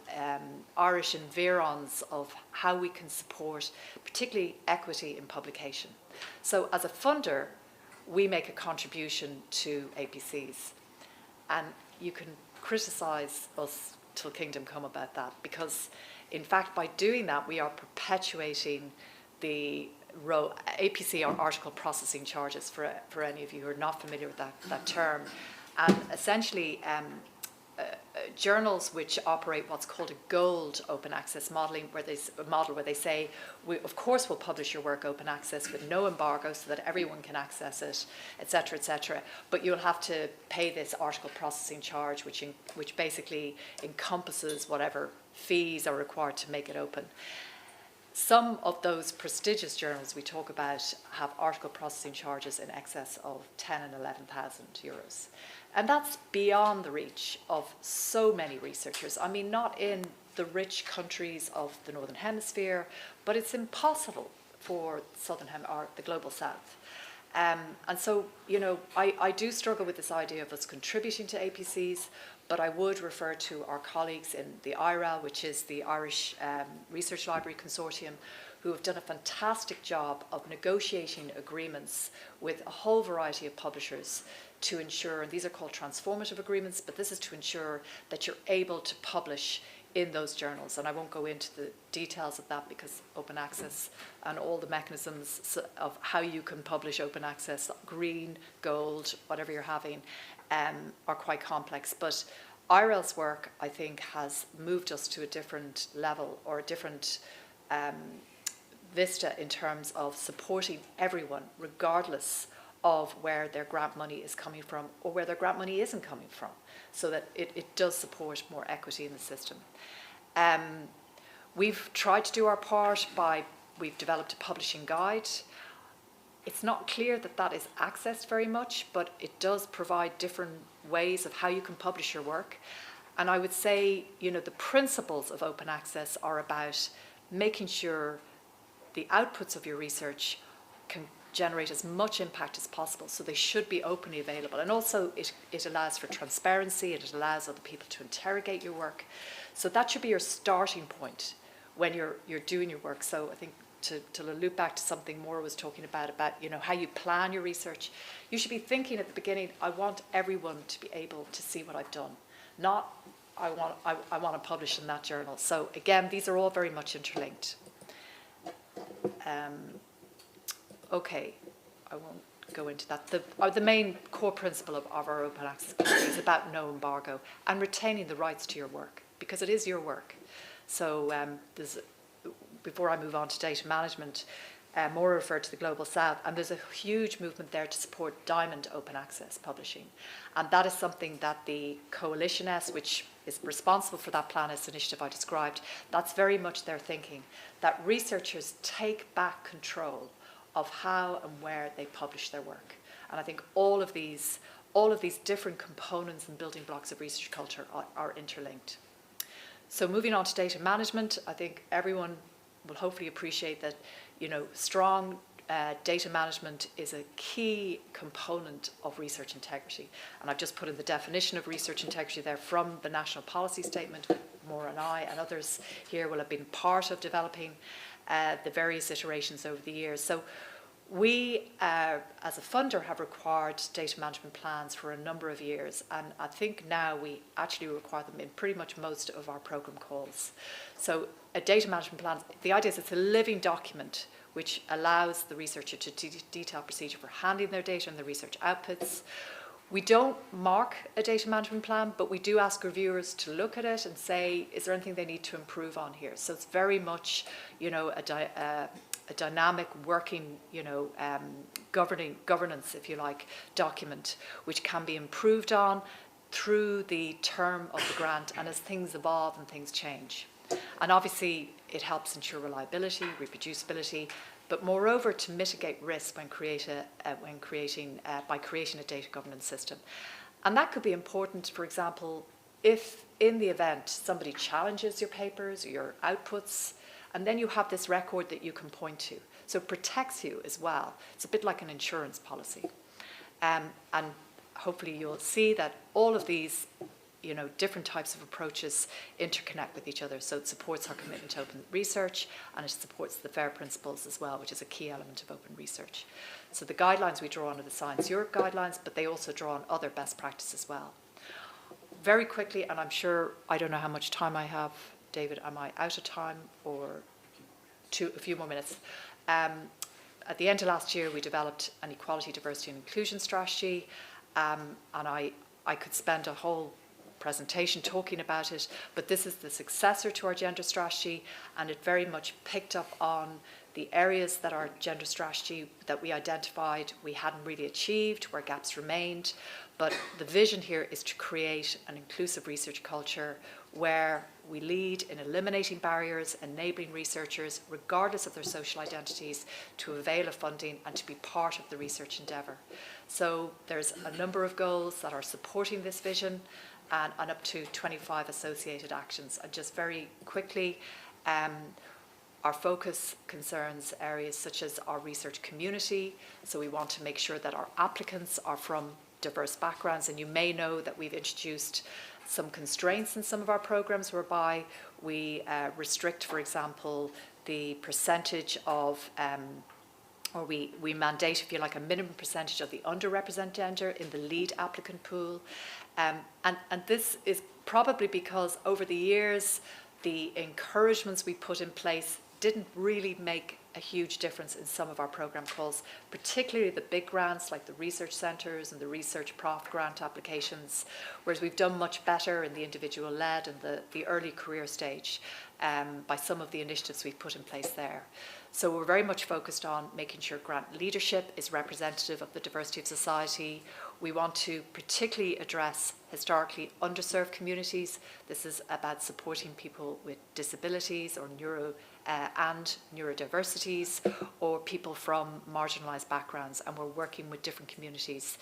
Irish environs of how we can support, particularly equity in publication. So as a funder, we make a contribution to APCs. And you can criticise us till kingdom come about that, because in fact, by doing that, we are perpetuating the APC, or article processing charges, for any of you who are not familiar with that term. And essentially, journals which operate what's called a gold open access model, where they say, we of course will publish your work open access with no embargo so that everyone can access it, etc., but you'll have to pay this article processing charge, which basically encompasses whatever fees are required to make it open. Some of those prestigious journals we talk about have article processing charges in excess of 10 and 11,000 euros. And that's beyond the reach of so many researchers. I mean, not in the rich countries of the Northern Hemisphere, but it's impossible for the Global South. And so, I do struggle with this idea of us contributing to APCs, but I would refer to our colleagues in the IRAL, which is the Irish Research Library Consortium, who have done a fantastic job of negotiating agreements with a whole variety of publishers to ensure, and these are called transformative agreements, but this is to ensure that you're able to publish in those journals. And I won't go into the details of that because open access and all the mechanisms of how you can publish open access, green, gold, whatever you're having, are quite complex. But IRL's work, I think, has moved us to a different level or a different vista in terms of supporting everyone, regardless of where their grant money is coming from or where their grant money isn't coming from, so that it does support more equity in the system. We've tried to do our part we've developed a publishing guide. It's not clear that that is accessed very much, but it does provide different ways of how you can publish your work. And I would say, the principles of open access are about making sure the outputs of your research can generate as much impact as possible, so they should be openly available. And also it allows for transparency, it allows other people to interrogate your work. So that should be your starting point when you're doing your work. So I think to loop back to something Maura was talking about how you plan your research, you should be thinking at the beginning, I want everyone to be able to see what I've done, not I want to publish in that journal. So again, these are all very much interlinked. Okay, I won't go into that. The main core principle of our open access policy is about no embargo and retaining the rights to your work, because it is your work. So before I move on to data management, Maura referred to the Global South, and there's a huge movement there to support diamond open access publishing. And that is something that the Coalition S, which is responsible for that Plan S initiative I described, that's very much their thinking, that researchers take back control of how and where they publish their work. And I think all of these different components and building blocks of research culture are interlinked. So moving on to data management, I think everyone will hopefully appreciate that, strong data management is a key component of research integrity. And I've just put in the definition of research integrity there from the National Policy Statement. Maura and I and others here will have been part of developing the various iterations over the years. So we, as a funder, have required data management plans for a number of years, and I think now we actually require them in pretty much most of our programme calls. So a data management plan, the idea is it's a living document which allows the researcher to detail procedure for handling their data and the research outputs. We don't mark a data management plan, but we do ask reviewers to look at it and say, is there anything they need to improve on here? So it's very much, a dynamic working, governance, if you like, document, which can be improved on through the term of the grant and as things evolve and things change. And obviously, it helps ensure reliability, reproducibility, but moreover to mitigate risk by creating a data governance system. And that could be important, for example, if in the event somebody challenges your papers or your outputs, and then you have this record that you can point to. So it protects you as well. It's a bit like an insurance policy. And hopefully you'll see that all of these different types of approaches interconnect with each other. So it supports our commitment to open research, and it supports the FAIR principles as well, which is a key element of open research. So the guidelines we draw on are the Science Europe guidelines, but they also draw on other best practice as well. Very quickly, and I'm sure, I don't know how much time I have, David, am I out of time or a few more minutes? At the end of last year, we developed an equality, diversity and inclusion strategy, and I could spend a whole presentation talking about it, but this is the successor to our gender strategy, and it very much picked up on the areas that our gender strategy that we identified we hadn't really achieved, where gaps remained. But the vision here is to create an inclusive research culture where we lead in eliminating barriers, enabling researchers, regardless of their social identities, to avail of funding and to be part of the research endeavour. So there's a number of goals that are supporting this vision, and up to 25 associated actions. And just very quickly, Our focus concerns areas such as our research community, so we want to make sure that our applicants are from diverse backgrounds, and you may know that we've introduced some constraints in some of our programs whereby we restrict, for example, the percentage of or we mandate, if you like, a minimum percentage of the underrepresented gender in the lead applicant pool. And this is probably because over the years, the encouragements we put in place didn't really make a huge difference in some of our program calls, particularly the big grants like the research centres and the research prof grant applications, whereas we've done much better in the individual led and the early career stage by some of the initiatives we've put in place there. So we're very much focused on making sure grant leadership is representative of the diversity of society. We want to particularly address historically underserved communities. This is about supporting people with disabilities or and neurodiversities, or people from marginalised backgrounds, and we're working with different communities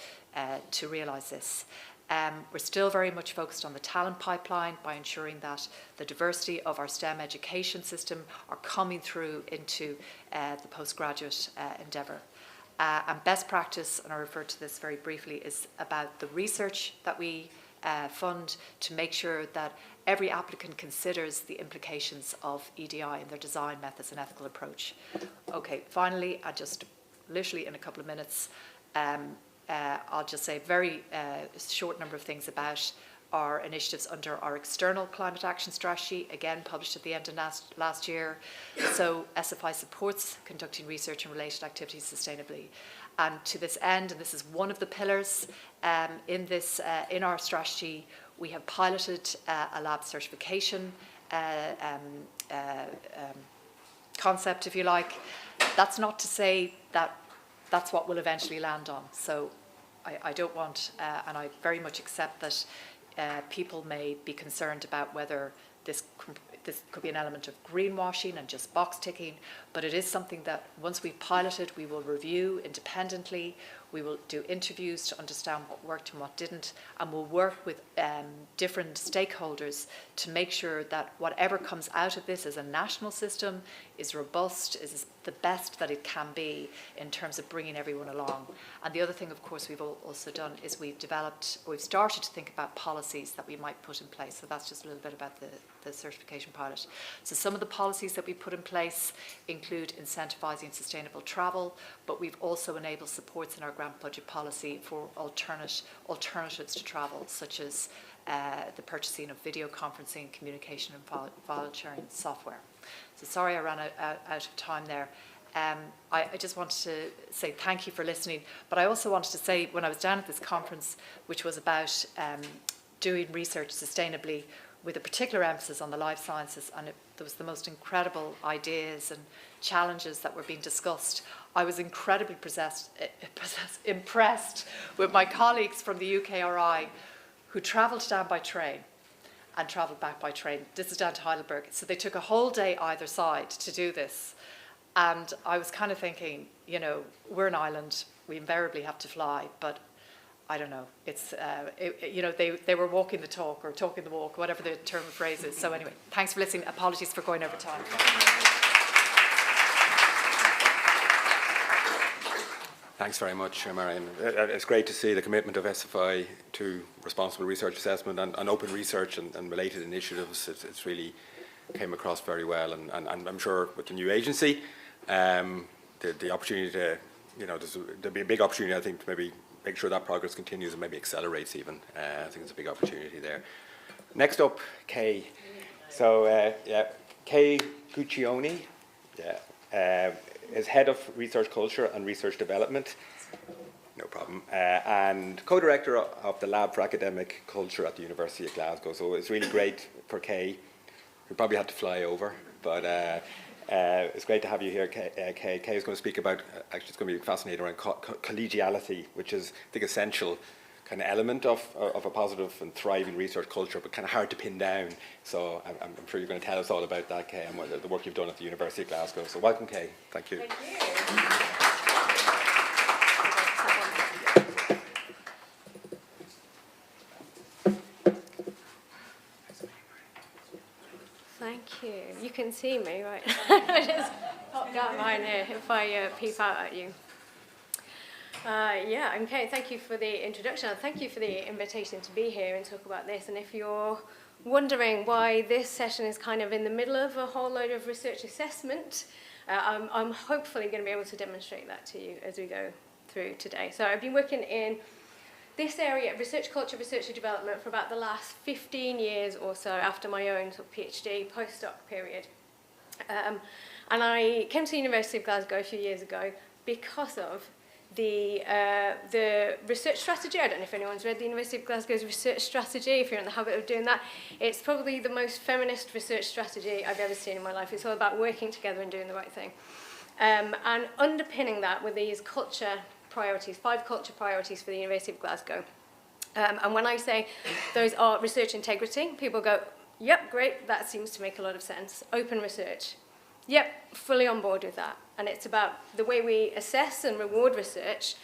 to realise this. We're still very much focused on the talent pipeline by ensuring that the diversity of our STEM education system are coming through into the postgraduate endeavour. And best practice, and I referred to this very briefly, is about the research that we fund to make sure that every applicant considers the implications of EDI in their design methods and ethical approach. Okay, finally, I just literally in a couple of minutes, I'll just say a very short number of things about our initiatives under our external climate action strategy, again published at the end of last year. So SFI supports conducting research and related activities sustainably. And to this end, and this is one of the pillars in our strategy, we have piloted a lab certification concept, if you like. That's not to say that that's what we'll eventually land on. So I don't want, and I very much accept that people may be concerned about whether this could be an element of greenwashing and just box ticking, but it is something that once we've piloted, we will review independently. We will do interviews to understand what worked and what didn't, and we'll work with different stakeholders to make sure that whatever comes out of this as a national system is robust, is the best that it can be in terms of bringing everyone along. And the other thing, of course, we've also done is we've started to think about policies that we might put in place. So that's just a little bit about the certification pilot. So some of the policies that we put in place include incentivising sustainable travel, but we've also enabled supports in our grant budget policy for alternatives to travel, such as the purchasing of video conferencing, communication and file sharing software. So sorry I ran out of time there. I just wanted to say thank you for listening, but I also wanted to say when I was down at this conference, which was about doing research sustainably with a particular emphasis on the life sciences, and there was the most incredible ideas and challenges that were being discussed. I was incredibly impressed with my colleagues from the UKRI who travelled down by train and travelled back by train. This is down to Heidelberg. So they took a whole day either side to do this. And I was kind of thinking, you know, we're an island, we invariably have to fly, but I don't know, it's, you know, they were walking the talk or talking the walk, whatever the term or phrase is. So anyway, thanks for listening. Apologies for going over time. Thanks very much, Marion. It's great to see the commitment of SFI to responsible research assessment and open research and related initiatives. It's really came across very well, and I'm sure with the new agency, the opportunity to, you know, there'll be a big opportunity, I think, to maybe make sure that progress continues and maybe accelerates even. I think it's a big opportunity there. Next up, Kay. So, Kay Guccione, is Head of Research Culture and Research Development, no problem, and co-director of the Lab for Academic Culture at the University of Glasgow. So it's really great for Kay, who probably had to fly over, but it's great to have you here, Kay. Kay is going to speak about, actually it's going to be fascinating around collegiality, which is, I think, essential kind of element of a positive and thriving research culture, but kind of hard to pin down. So I'm sure you're going to tell us all about that, Kay, and the work you've done at the University of Glasgow. So welcome, Kay. Thank you. Thank you. Thank you. You can see me, right? I just pop down behind here if I peep out at you. Yeah, okay, thank you for the introduction, and thank you for the invitation to be here and talk about this. And if you're wondering why this session is kind of in the middle of a whole load of research assessment, I'm hopefully going to be able to demonstrate that to you as we go through today. So I've been working in this area, research culture, research and development, for about the last 15 years or so after my own sort of PhD postdoc period. And I came to the University of Glasgow a few years ago because of the research strategy. I don't know if anyone's read the University of Glasgow's research strategy. If you're in the habit of doing that, it's probably the most feminist research strategy I've ever seen in my life. It's all about working together and doing the right thing. And underpinning that with these culture priorities, 5 culture priorities for the University of Glasgow. And when I say those are research integrity, people go, yep, great, that seems to make a lot of sense. Open research, yep, fully on board with that. And it's about the way we assess and reward research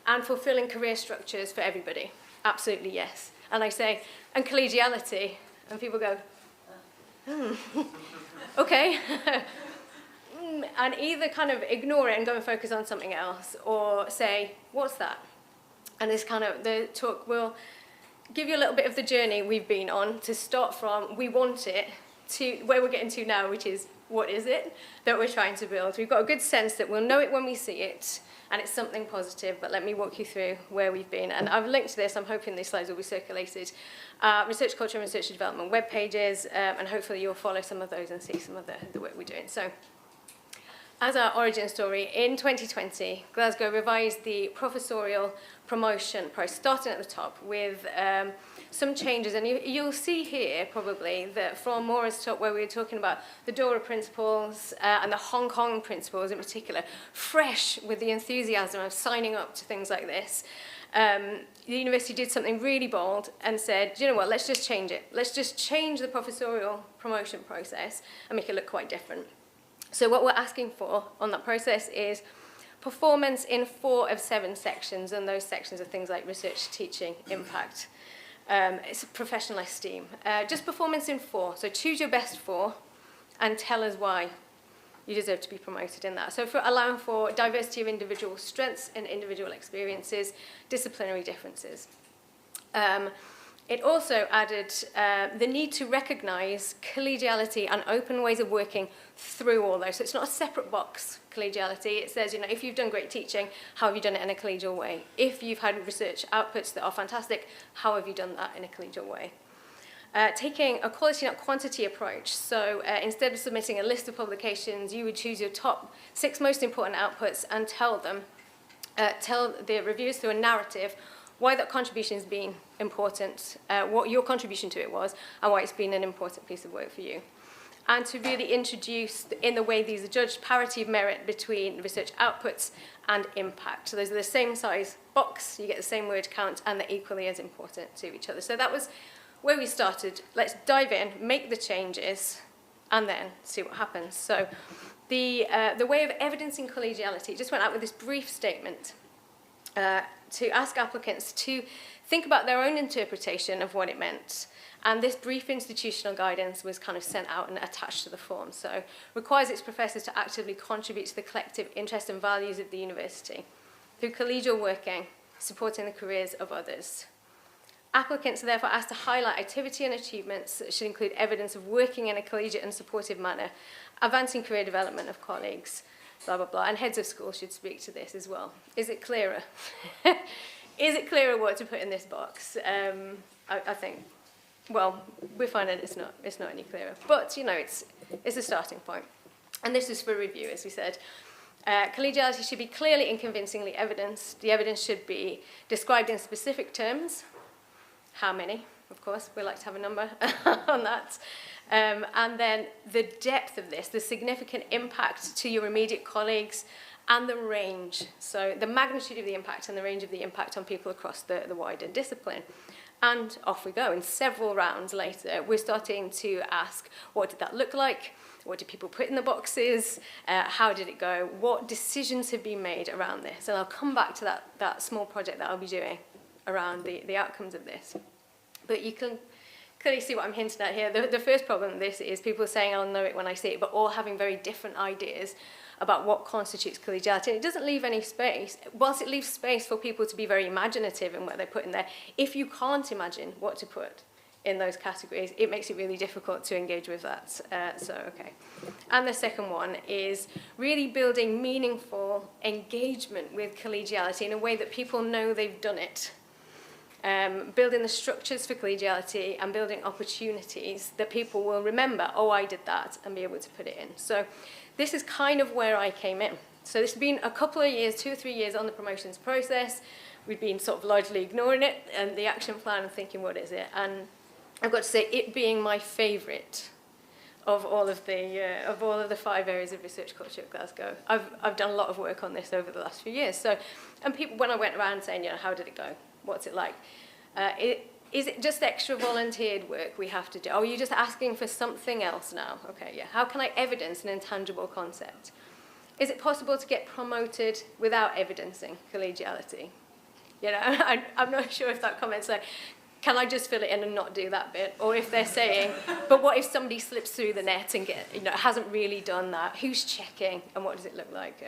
and fulfilling career structures for everybody. Absolutely, yes. And I say, and collegiality, and people go, okay. And either kind of ignore it and go and focus on something else, or say, what's that? And this kind of, the talk will give you a little bit of the journey we've been on to start from we want it to where we're getting to now, which is what is it that we're trying to build. We've got a good sense that we'll know it when we see it, and it's something positive, but let me walk you through where we've been. And I've linked to this, I'm hoping these slides will be circulated, research culture and research and development web pages, and hopefully you'll follow some of those and see some of the work we're doing. So, as our origin story, in 2020, Glasgow revised the professorial promotion process, starting at the top with some changes. And you'll see here, probably, that from Maura's talk, where we were talking about the DORA principles and the Hong Kong principles in particular, fresh with the enthusiasm of signing up to things like this, the university did something really bold and said, you know what, let's just change it. Let's just change the professorial promotion process and make it look quite different. So what we're asking for on that process is performance in 4 of 7 sections, and those sections are things like research, teaching, impact. It's professional esteem. Just performance in 4. So choose your best 4 and tell us why you deserve to be promoted in that. So for allowing for diversity of individual strengths and individual experiences, disciplinary differences. It also added the need to recognise collegiality and open ways of working through all those. So it's not a separate box, collegiality. It says, you know, if you've done great teaching, how have you done it in a collegial way? If you've had research outputs that are fantastic, how have you done that in a collegial way? Taking a quality, not quantity approach. So instead of submitting a list of publications, you would choose your top 6 most important outputs and tell the reviewers through a narrative why that contribution has been important, what your contribution to it was, and why it's been an important piece of work for you. And to really introduce, in the way these are judged, parity of merit between research outputs and impact. So those are the same size box, you get the same word count, and they're equally as important to each other. So that was where we started. Let's dive in, make the changes, and then see what happens. So the way of evidencing collegiality just went out with this brief statement to ask applicants to think about their own interpretation of what it meant. And this brief institutional guidance was kind of sent out and attached to the form. So requires its professors to actively contribute to the collective interests and values of the university through collegial working, supporting the careers of others. Applicants are therefore asked to highlight activity and achievements that should include evidence of working in a collegiate and supportive manner, advancing career development of colleagues, blah, blah, blah. And heads of school should speak to this as well. Is it clearer? Is it clearer what to put in this box? I think, well, we're finding it's not any clearer. But, you know, it's a starting point. And this is for review, as we said. Collegiality should be clearly and convincingly evidenced. The evidence should be described in specific terms. How many? Of course, we like to have a number on that. And then the depth of this, the significant impact to your immediate colleagues, and the range. So the magnitude of the impact and the range of the impact on people across the wider discipline. And off we go. In several rounds later, we're starting to ask, what did that look like? What did people put in the boxes? How did it go? What decisions have been made around this? And I'll come back to that small project that I'll be doing around the outcomes of this. But you can clearly see what I'm hinting at here. The first problem with this is people saying, I'll know it when I see it, but all having very different ideas about what constitutes collegiality. And it doesn't leave any space, whilst it leaves space for people to be very imaginative in what they put in there. If you can't imagine what to put in those categories, it makes it really difficult to engage with that. Okay. And the second one is really building meaningful engagement with collegiality in a way that people know they've done it. Building the structures for collegiality and building opportunities that people will remember, oh, I did that, and be able to put it in. So this is kind of where I came in. So this has been a couple of years, 2 or 3 years on the promotions process. We've been sort of largely ignoring it and the action plan and thinking, what is it? And I've got to say, it being my favourite of all of the 5 areas of research culture at Glasgow. I've done a lot of work on this over the last few years. So, and people, when I went around saying, how did it go? What's it like? Is it just extra volunteered work we have to do? Oh, are you just asking for something else now? Okay, yeah. How can I evidence an intangible concept? Is it possible to get promoted without evidencing collegiality? I'm not sure if that comment's like, can I just fill it in and not do that bit? Or if they're saying, but what if somebody slips through the net and hasn't really done that? Who's checking and what does it look like?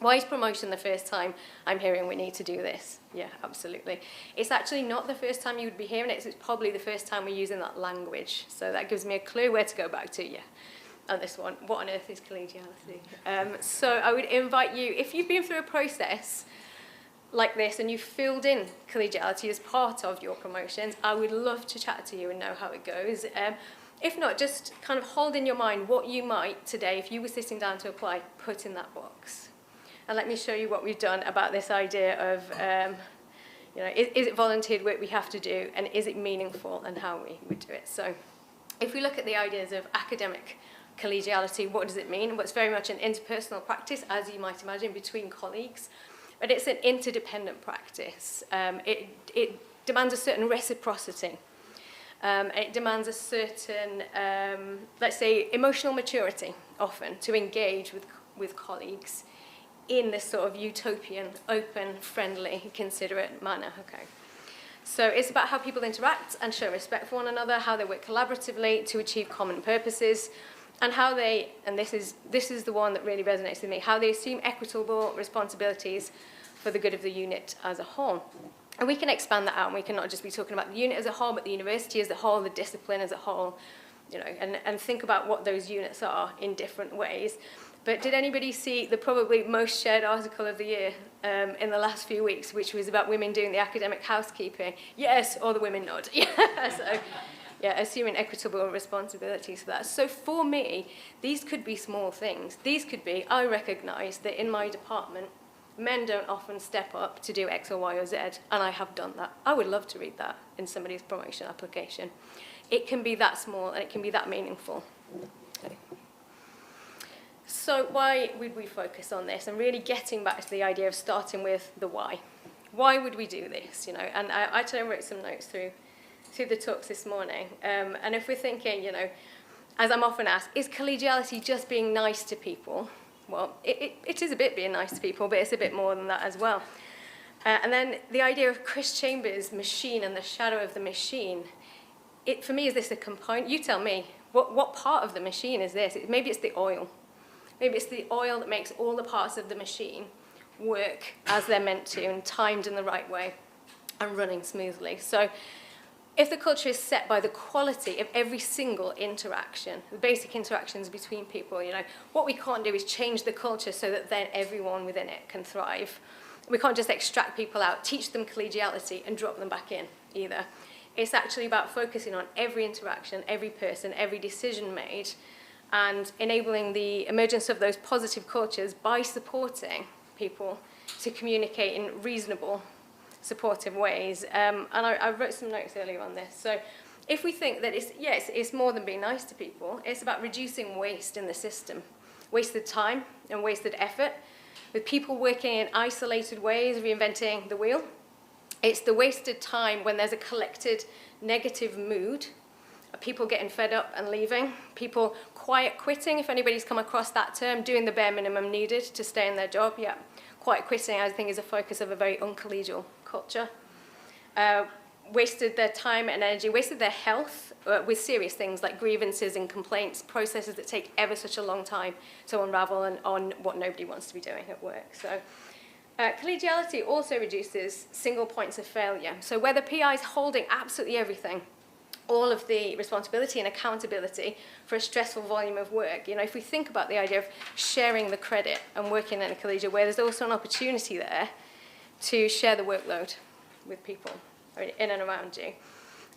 Why is promotion the first time I'm hearing we need to do this? Yeah, absolutely. It's actually not the first time you would be hearing it. It's probably the first time we're using that language. So that gives me a clue where to go back to, yeah. And this one, what on earth is collegiality? So I would invite you, if you've been through a process like this and you've filled in collegiality as part of your promotions, I would love to chat to you and know how it goes. If not, just kind of hold in your mind what you might today, if you were sitting down to apply, put in that box. And let me show you what we've done about this idea of, is it volunteered work we have to do, and is it meaningful, and how we would do it. So if we look at the ideas of academic collegiality, what does it mean? Well, it's very much an interpersonal practice, as you might imagine, between colleagues. But it's an interdependent practice. It demands a certain reciprocity. It demands a certain, let's say, emotional maturity, often, to engage with colleagues in this sort of utopian, open, friendly, considerate manner. Okay. So it's about how people interact and show respect for one another, how they work collaboratively to achieve common purposes, and how they, and this is the one that really resonates with me, how they assume equitable responsibilities for the good of the unit as a whole. And we can expand that out, and we can not just be talking about the unit as a whole, but the university as a whole, the discipline as a whole, and think about what those units are in different ways. But did anybody see the probably most shared article of the year in the last few weeks, which was about women doing the academic housekeeping? Yes, or the women nod. Yeah, so, yeah, assuming equitable responsibilities for that. So for me, these could be small things. These could be, I recognise that in my department, men don't often step up to do X or Y or Z, and I have done that. I would love to read that in somebody's promotion application. It can be that small, and it can be that meaningful. Okay. So why would we focus on this? And really getting back to the idea of starting with the why. Why would we do this? And I actually wrote some notes through the talks this morning. And if we're thinking, as I'm often asked, is collegiality just being nice to people? Well, it is a bit being nice to people, but it's a bit more than that as well. And then the idea of Chris Chambers' machine and the shadow of the machine, for me, is this a component? You tell me, what part of the machine is this? Maybe it's the oil. Maybe it's the oil that makes all the parts of the machine work as they're meant to and timed in the right way and running smoothly. So if the culture is set by the quality of every single interaction, the basic interactions between people, what we can't do is change the culture so that then everyone within it can thrive. We can't just extract people out, teach them collegiality and drop them back in either. It's actually about focusing on every interaction, every person, every decision made, and enabling the emergence of those positive cultures by supporting people to communicate in reasonable, supportive ways. And I wrote some notes earlier on this. So if we think that it's more than being nice to people, it's about reducing waste in the system, wasted time and wasted effort, with people working in isolated ways, reinventing the wheel. It's the wasted time when there's a collected negative mood, people getting fed up and leaving, people quiet quitting, if anybody's come across that term, doing the bare minimum needed to stay in their job. Yeah, quiet quitting, I think, is a focus of a very uncollegial culture. Wasted their time and energy, wasted their health with serious things like grievances and complaints, processes that take ever such a long time to unravel and on what nobody wants to be doing at work. So collegiality also reduces single points of failure. So where the PI is holding absolutely everything, all of the responsibility and accountability for a stressful volume of work. You know, if we think about the idea of sharing the credit and working in a collegiate way, there's also an opportunity there to share the workload with people in and around you.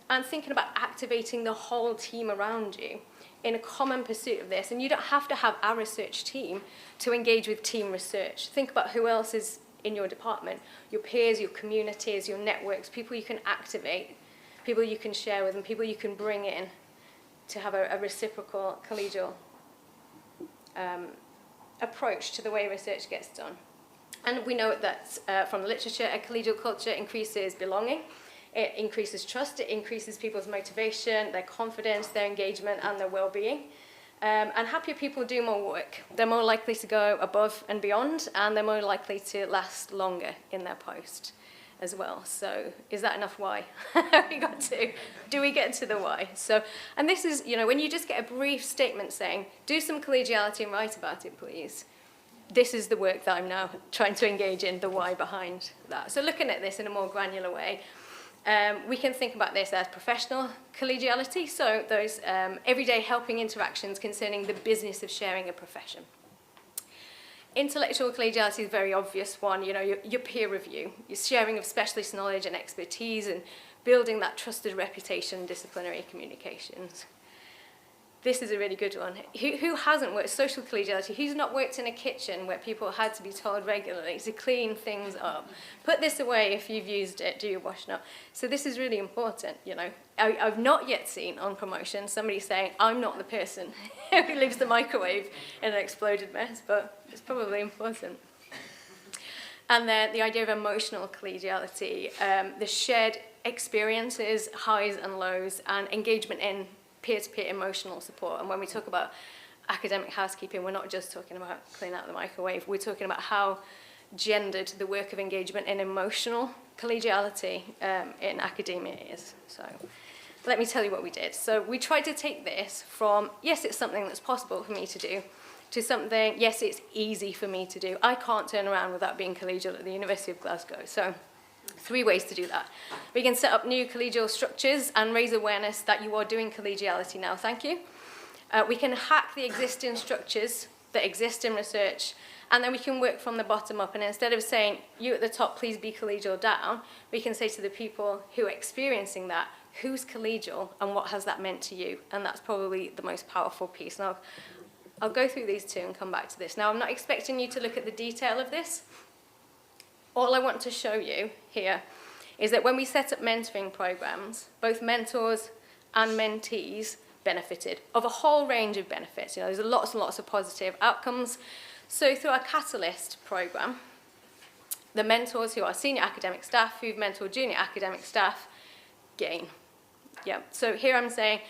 And thinking about activating the whole team around you in a common pursuit of this. And you don't have to have our research team to engage with team research. Think about who else is in your department, your peers, your communities, your networks, people you can activate, people you can share with, and people you can bring in to have a reciprocal, collegial approach to the way research gets done. And we know that from the literature, a collegial culture increases belonging, it increases trust, it increases people's motivation, their confidence, their engagement, and their well-being. And happier people do more work. They're more likely to go above and beyond, and they're more likely to last longer in their post as well. So is that enough why? Do we get to the why? So, and this is, you know, when you just get a brief statement saying, do some collegiality and write about it, please. This is the work that I'm now trying to engage in, the why behind that. So looking at this in a more granular way, we can think about this as professional collegiality, so those everyday helping interactions concerning the business of sharing a profession. Intellectual collegiality is a very obvious one, you know, your peer review, your sharing of specialist knowledge and expertise, and building that trusted reputation in disciplinary communications. This is a really good one. Who hasn't worked social collegiality? Who's not worked in a kitchen where people had to be told regularly to clean things up? Put this away if you've used it, do your washing up. So this is really important, you know. I've not yet seen on promotion somebody saying, I'm not the person who leaves the microwave in an exploded mess, but it's probably important. And then the idea of emotional collegiality, the shared experiences, highs and lows, and engagement in peer-to-peer emotional support. And when we talk about academic housekeeping, we're not just talking about cleaning out the microwave, we're talking about how gendered the work of engagement in emotional collegiality in academia is. So let me tell you what we did. So we tried to take this from, yes, it's something that's possible for me to do, to something, yes, it's easy for me to do. I can't turn around without being collegial at the University of Glasgow. So 3 ways to do that. We can set up new collegial structures and raise awareness that you are doing collegiality now, thank you. We can hack the existing structures that exist in research, and then we can work from the bottom up. And instead of saying, you at the top, please be collegial down, we can say to the people who are experiencing that, who's collegial and what has that meant to you? And that's probably the most powerful piece. Now, I'll go through these two and come back to this. Now, I'm not expecting you to look at the detail of this. All I want to show you here is that when we set up mentoring programs, both mentors and mentees benefited of a whole range of benefits. You know, there's lots and lots of positive outcomes. So through our Catalyst program, the mentors who are senior academic staff, who've mentored junior academic staff, gain. Yeah. So here I'm saying,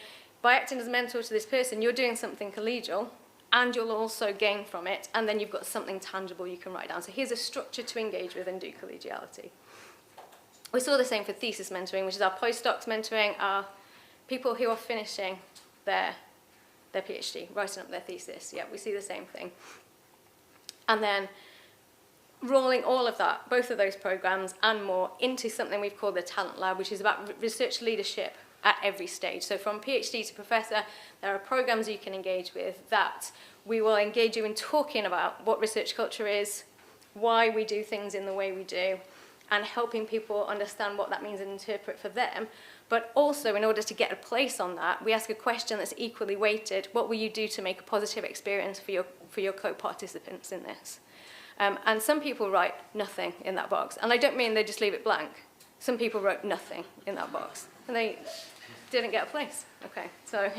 by acting as a mentor to this person, you're doing something collegial, and you'll also gain from it, and then you've got something tangible you can write down. So here's a structure to engage with and do collegiality. We saw the same for thesis mentoring, which is our postdocs mentoring, our people who are finishing their PhD, writing up their thesis. Yeah, we see the same thing. And then rolling all of that, both of those programs and more, into something we've called the Talent Lab, which is about research leadership at every stage. So from PhD to professor, there are programs you can engage with that we will engage you in talking about what research culture is, why we do things in the way we do, and helping people understand what that means and interpret for them. But also, in order to get a place on that, we ask a question that's equally weighted. What will you do to make a positive experience for your co-participants in this? And some people write nothing in that box. And I don't mean they just leave it blank. Some people wrote nothing in that box. And they didn't get a place. Okay, so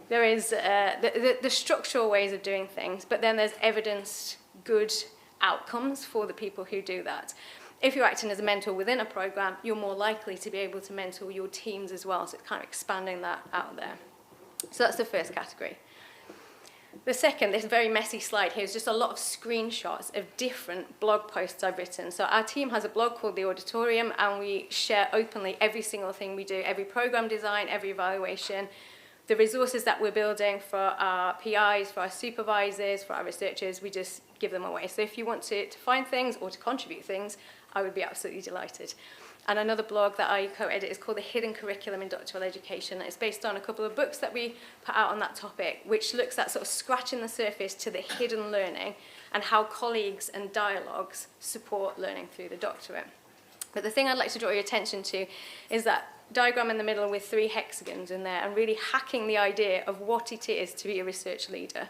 there is the structural ways of doing things, but then there's evidenced good outcomes for the people who do that. If you're acting as a mentor within a program, you're more likely to be able to mentor your teams as well, so it's kind of expanding that out there. So that's the first category. The second, this very messy slide here, is just a lot of screenshots of different blog posts I've written. So our team has a blog called The Auditorium, and we share openly every single thing we do, every program design, every evaluation, the resources that we're building for our PIs, for our supervisors, for our researchers, we just give them away. So if you want to find things or to contribute things, I would be absolutely delighted. And another blog that I co-edit is called The Hidden Curriculum in Doctoral Education. It's based on a couple of books that we put out on that topic, which looks at sort of scratching the surface to the hidden learning and how colleagues and dialogues support learning through the doctorate. But the thing I'd like to draw your attention to is that diagram in the middle with 3 hexagons in there, and really hacking the idea of what it is to be a research leader.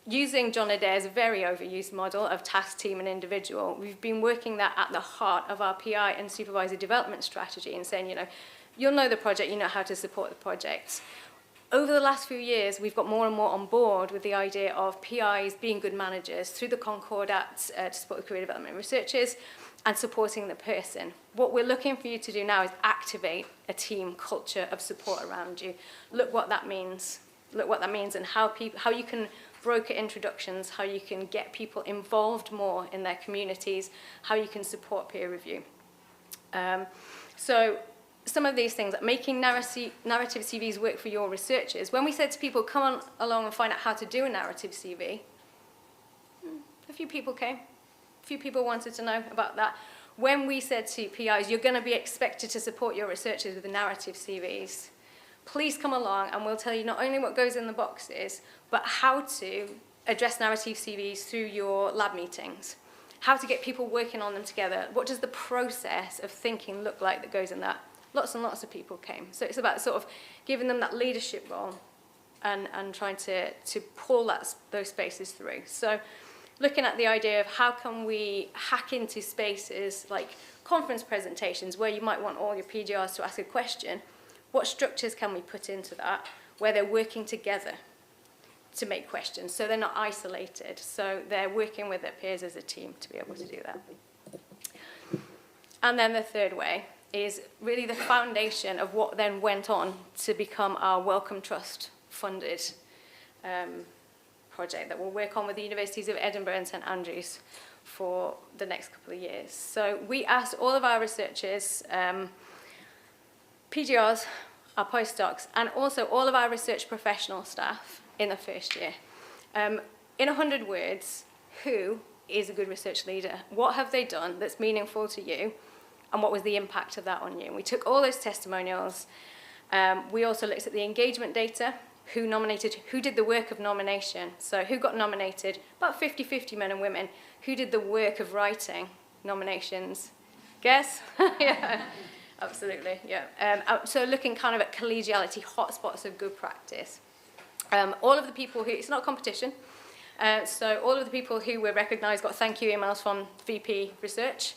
Using John Adair's very overused model of task, team and individual, we've been working that at the heart of our PI and supervisor development strategy and saying, you know, you'll know the project, you know how to support the project. Over the last few years, we've got more and more on board with the idea of PIs being good managers through the Concordat to support the career development researchers and supporting the person. What we're looking for you to do now is activate a team culture of support around you. Look what that means. Look what that means and how you can broker introductions, how you can get people involved more in their communities, how you can support peer review. So some of these things, like making narrative CVs work for your researchers. When we said to people, come on along and find out how to do a narrative CV, a few people came. A few people wanted to know about that. When we said to PIs, you're going to be expected to support your researchers with the narrative CVs, please come along and we'll tell you not only what goes in the boxes, but how to address narrative CVs through your lab meetings, how to get people working on them together. What does the process of thinking look like that goes in that? Lots and lots of people came. So it's about sort of giving them that leadership role and trying to pull those spaces through. So looking at the idea of how can we hack into spaces like conference presentations where you might want all your PGRs to ask a question. What structures can we put into that where they're working together to make questions so they're not isolated, so they're working with their peers as a team to be able to do that. And then the third way is really the foundation of what then went on to become our Wellcome Trust funded project that we'll work on with the Universities of Edinburgh and St Andrews for the next couple of years. So we asked all of our researchers, PGRs, our postdocs, and also all of our research professional staff in the first year. In 100 words, who is a good research leader? What have they done that's meaningful to you? And what was the impact of that on you? And we took all those testimonials. We also looked at the engagement data, who nominated, who did the work of nomination. So who got nominated? About 50-50 men and women. Who did the work of writing nominations? Guess? Yeah. Absolutely, yeah. So looking kind of at collegiality, hotspots of good practice. All of the people who, it's not a competition, so all of the people who were recognised got thank you emails from VP Research.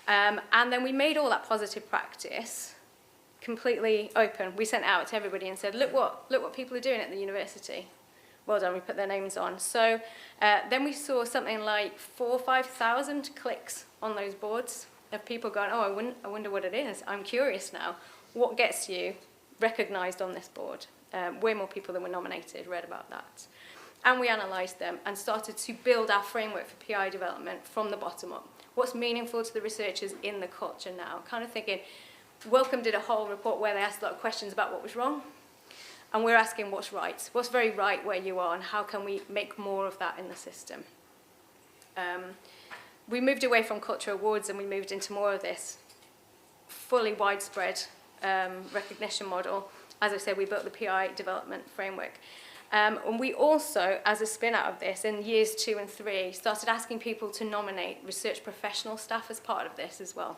And then we made all that positive practice completely open. We sent out to everybody and said, look what people are doing at the university. Well done, we put their names on. So then we saw something like 4,000 or 5,000 clicks on those boards of people going, oh, I wonder what it is. I'm curious now. What gets you recognised on this board? Way more people than were nominated read about that. And we analysed them and started to build our framework for PI development from the bottom up. What's meaningful to the researchers in the culture now? Kind of thinking, Wellcome did a whole report where they asked a lot of questions about what was wrong. And we're asking what's right. What's very right where you are and how can we make more of that in the system? We moved away from culture awards and we moved into more of this fully widespread recognition model. As I said, we built the PI development framework. And we also, as a spin out of this, in years 2 and 3, started asking people to nominate research professional staff as part of this as well.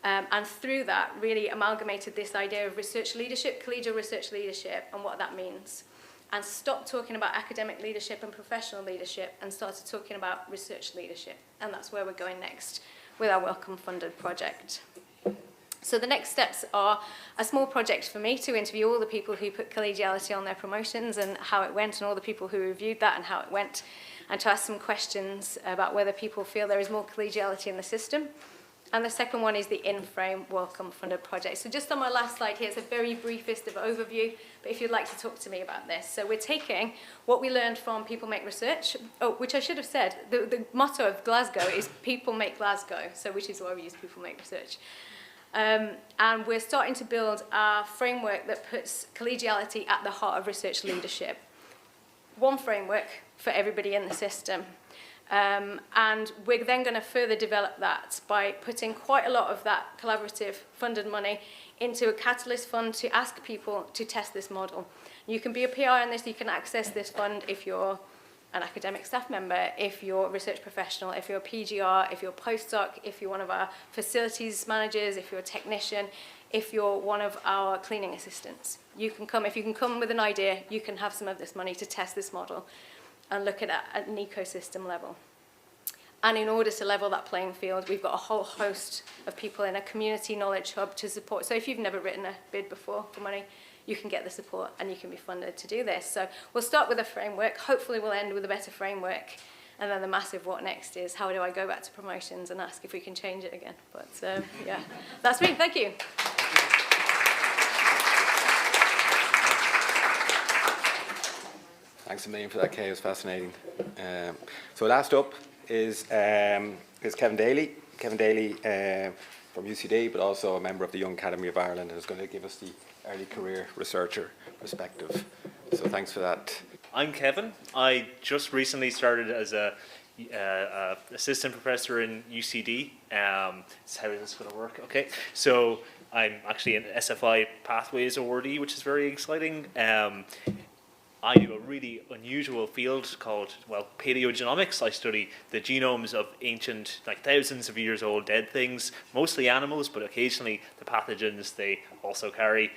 And through that, really amalgamated this idea of research leadership, collegial research leadership, and what that means. And stopped talking about academic leadership and professional leadership and started talking about research leadership. And that's where we're going next with our Wellcome funded project. So the next steps are a small project for me to interview all the people who put collegiality on their promotions and how it went, and all the people who reviewed that and how it went, and to ask some questions about whether people feel there is more collegiality in the system And the second one is the in-frame welcome funded project. So just on my last slide here, it's a very briefest of overview, but if you'd like to talk to me about this. So we're taking what we learned from People Make Research, which I should have said, the motto of Glasgow is People Make Glasgow, so which is why we use People Make Research. And we're starting to build a framework that puts collegiality at the heart of research leadership. One framework for everybody in the system. And we're then going to further develop that by putting quite a lot of that collaborative funded money into a catalyst fund to ask people to test this model. You can be a PI on this, you can access this fund if you're an academic staff member, if you're a research professional, if you're a PGR, if you're a postdoc, if you're one of our facilities managers, if you're a technician, if you're one of our cleaning assistants. You can come, if you can come with an idea, you can have some of this money to test this model and look at it at an ecosystem level. And in order to level that playing field, we've got a whole host of people in a community knowledge hub to support. So if you've never written a bid before for money, you can get the support and you can be funded to do this. So we'll start with a framework. Hopefully we'll end with a better framework. And then the massive what next is, how do I go back to promotions and ask if we can change it again? But yeah, that's me. Thank you. Thanks a million for that, Kay. It was fascinating. So last up is Kevin Daly. Kevin Daly from UCD, but also a member of the Young Academy of Ireland, and is going to give us the early career researcher perspective. So thanks for that. I'm Kevin. I just recently started as a assistant professor in UCD. So how is this going to work? Okay, so I'm actually an SFI Pathways awardee, which is very exciting. I do a really unusual field called, well, paleogenomics. I study the genomes of ancient, like thousands of years old dead things, mostly animals, but occasionally the pathogens they also carry.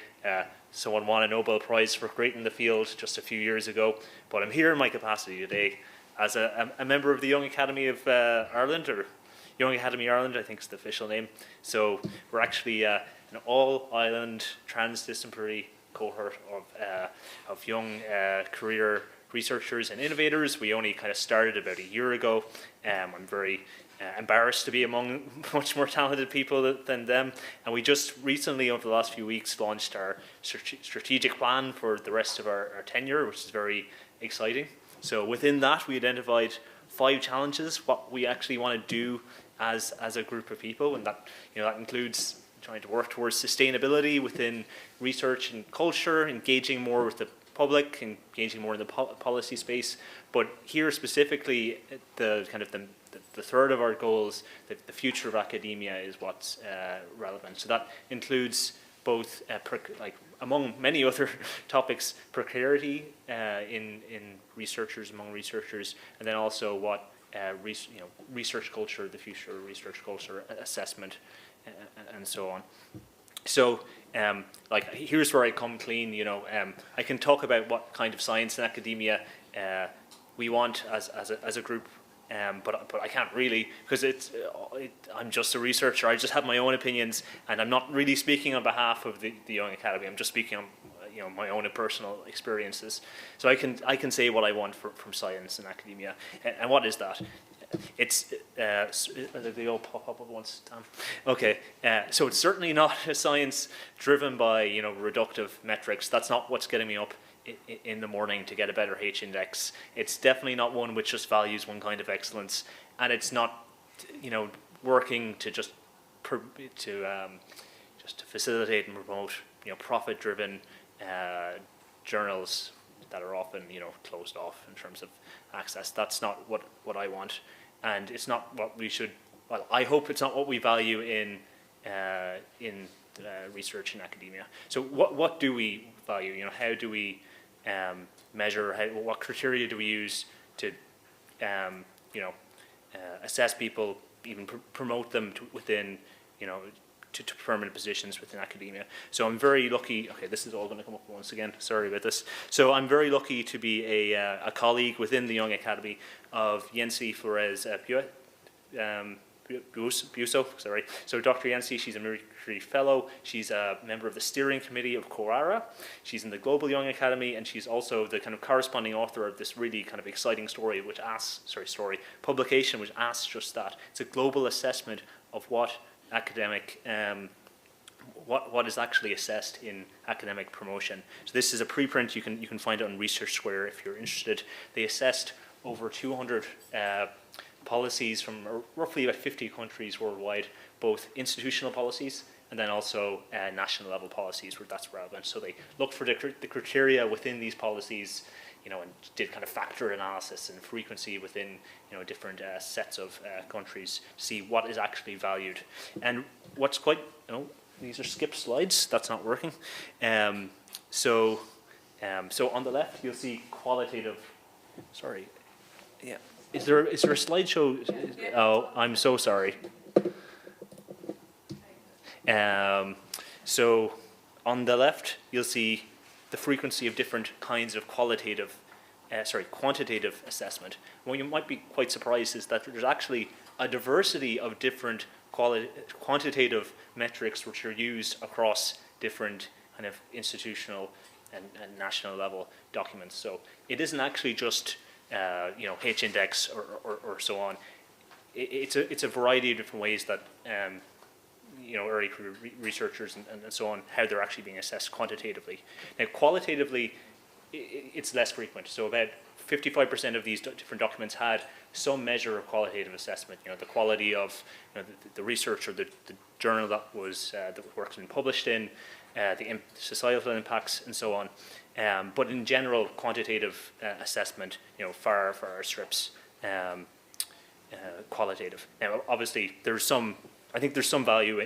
Someone won a Nobel Prize for creating the field just a few years ago, but I'm here in my capacity today as a member of the Young Academy of Ireland, or Young Academy Ireland, I think is the official name. So we're actually an all-island transdisciplinary cohort of young career researchers and innovators. We only kind of started about a year ago. I'm very embarrassed to be among much more talented people than them. And we just recently, over the last few weeks, launched our strategic plan for the rest of our tenure, which is very exciting. So within that, we identified 5 challenges, what we actually want to do as a group of people, and that includes trying to work towards sustainability within research and culture, engaging more with the public, engaging more in the policy space. But here specifically, the third of our goals, the future of academia, is what's relevant. So that includes both, among many other topics, precarity in researchers, among researchers, and then also what research culture, the future of research culture assessment, and so on. So, here's where I come clean. I can talk about what kind of science and academia we want as a group, but I can't really, because I'm just a researcher. I just have my own opinions, and I'm not really speaking on behalf of the Young Academy. I'm just speaking on my own personal experiences. So I can say what I want from science and academia. And what is that? It's they all pop up at once, Tom. Okay, so it's certainly not a science driven by reductive metrics. That's not what's getting me up in the morning to get a better H index. It's definitely not one which just values one kind of excellence, and it's not working to just to facilitate and promote profit driven journals that are often closed off in terms of access. That's not what I want. And it's not what we should. Well, I hope it's not what we value in research and academia. So, what do we value? How do we measure? What criteria do we use to, assess people, even promote them within, to permanent positions within academia? So I'm very lucky. Okay, this is all going to come up once again. Sorry about this. So I'm very lucky to be a colleague within the Young Academy of Yensi Flores Buso. Sorry. So Dr. Yensi, she's a Mercury Fellow. She's a member of the steering committee of CORARA. She's in the Global Young Academy, and she's also the kind of corresponding author of this really kind of exciting publication which asks just that. It's a global assessment of what academic, what is actually assessed in academic promotion. So this is a preprint. You can find it on Research Square if you're interested. They assessed over 200 policies from roughly about 50 countries worldwide, both institutional policies and then also national level policies where that's relevant. So they looked for the criteria within these policies, and did kind of factor analysis and frequency within, different sets of countries to see what is actually valued. And what's quite, these are skipped slides. That's not working. So on the left, you'll see qualitative. Sorry. Yeah. Is there a slideshow? Oh, I'm so sorry. So on the left, you'll see the frequency of different kinds of quantitative assessment. What you might be quite surprised is that there's actually a diversity of different quantitative metrics which are used across different kind of institutional and national level documents. So it isn't actually just H-index or so on. It's a variety of different ways that early career researchers and so on, how they're actually being assessed quantitatively. Now, qualitatively, it's less frequent. So about 55% of these different documents had some measure of qualitative assessment. The quality of the research or the journal that the work's been published in, the societal impacts, and so on. But in general, quantitative assessment, far outstrips qualitative. Now, obviously, I think there's some value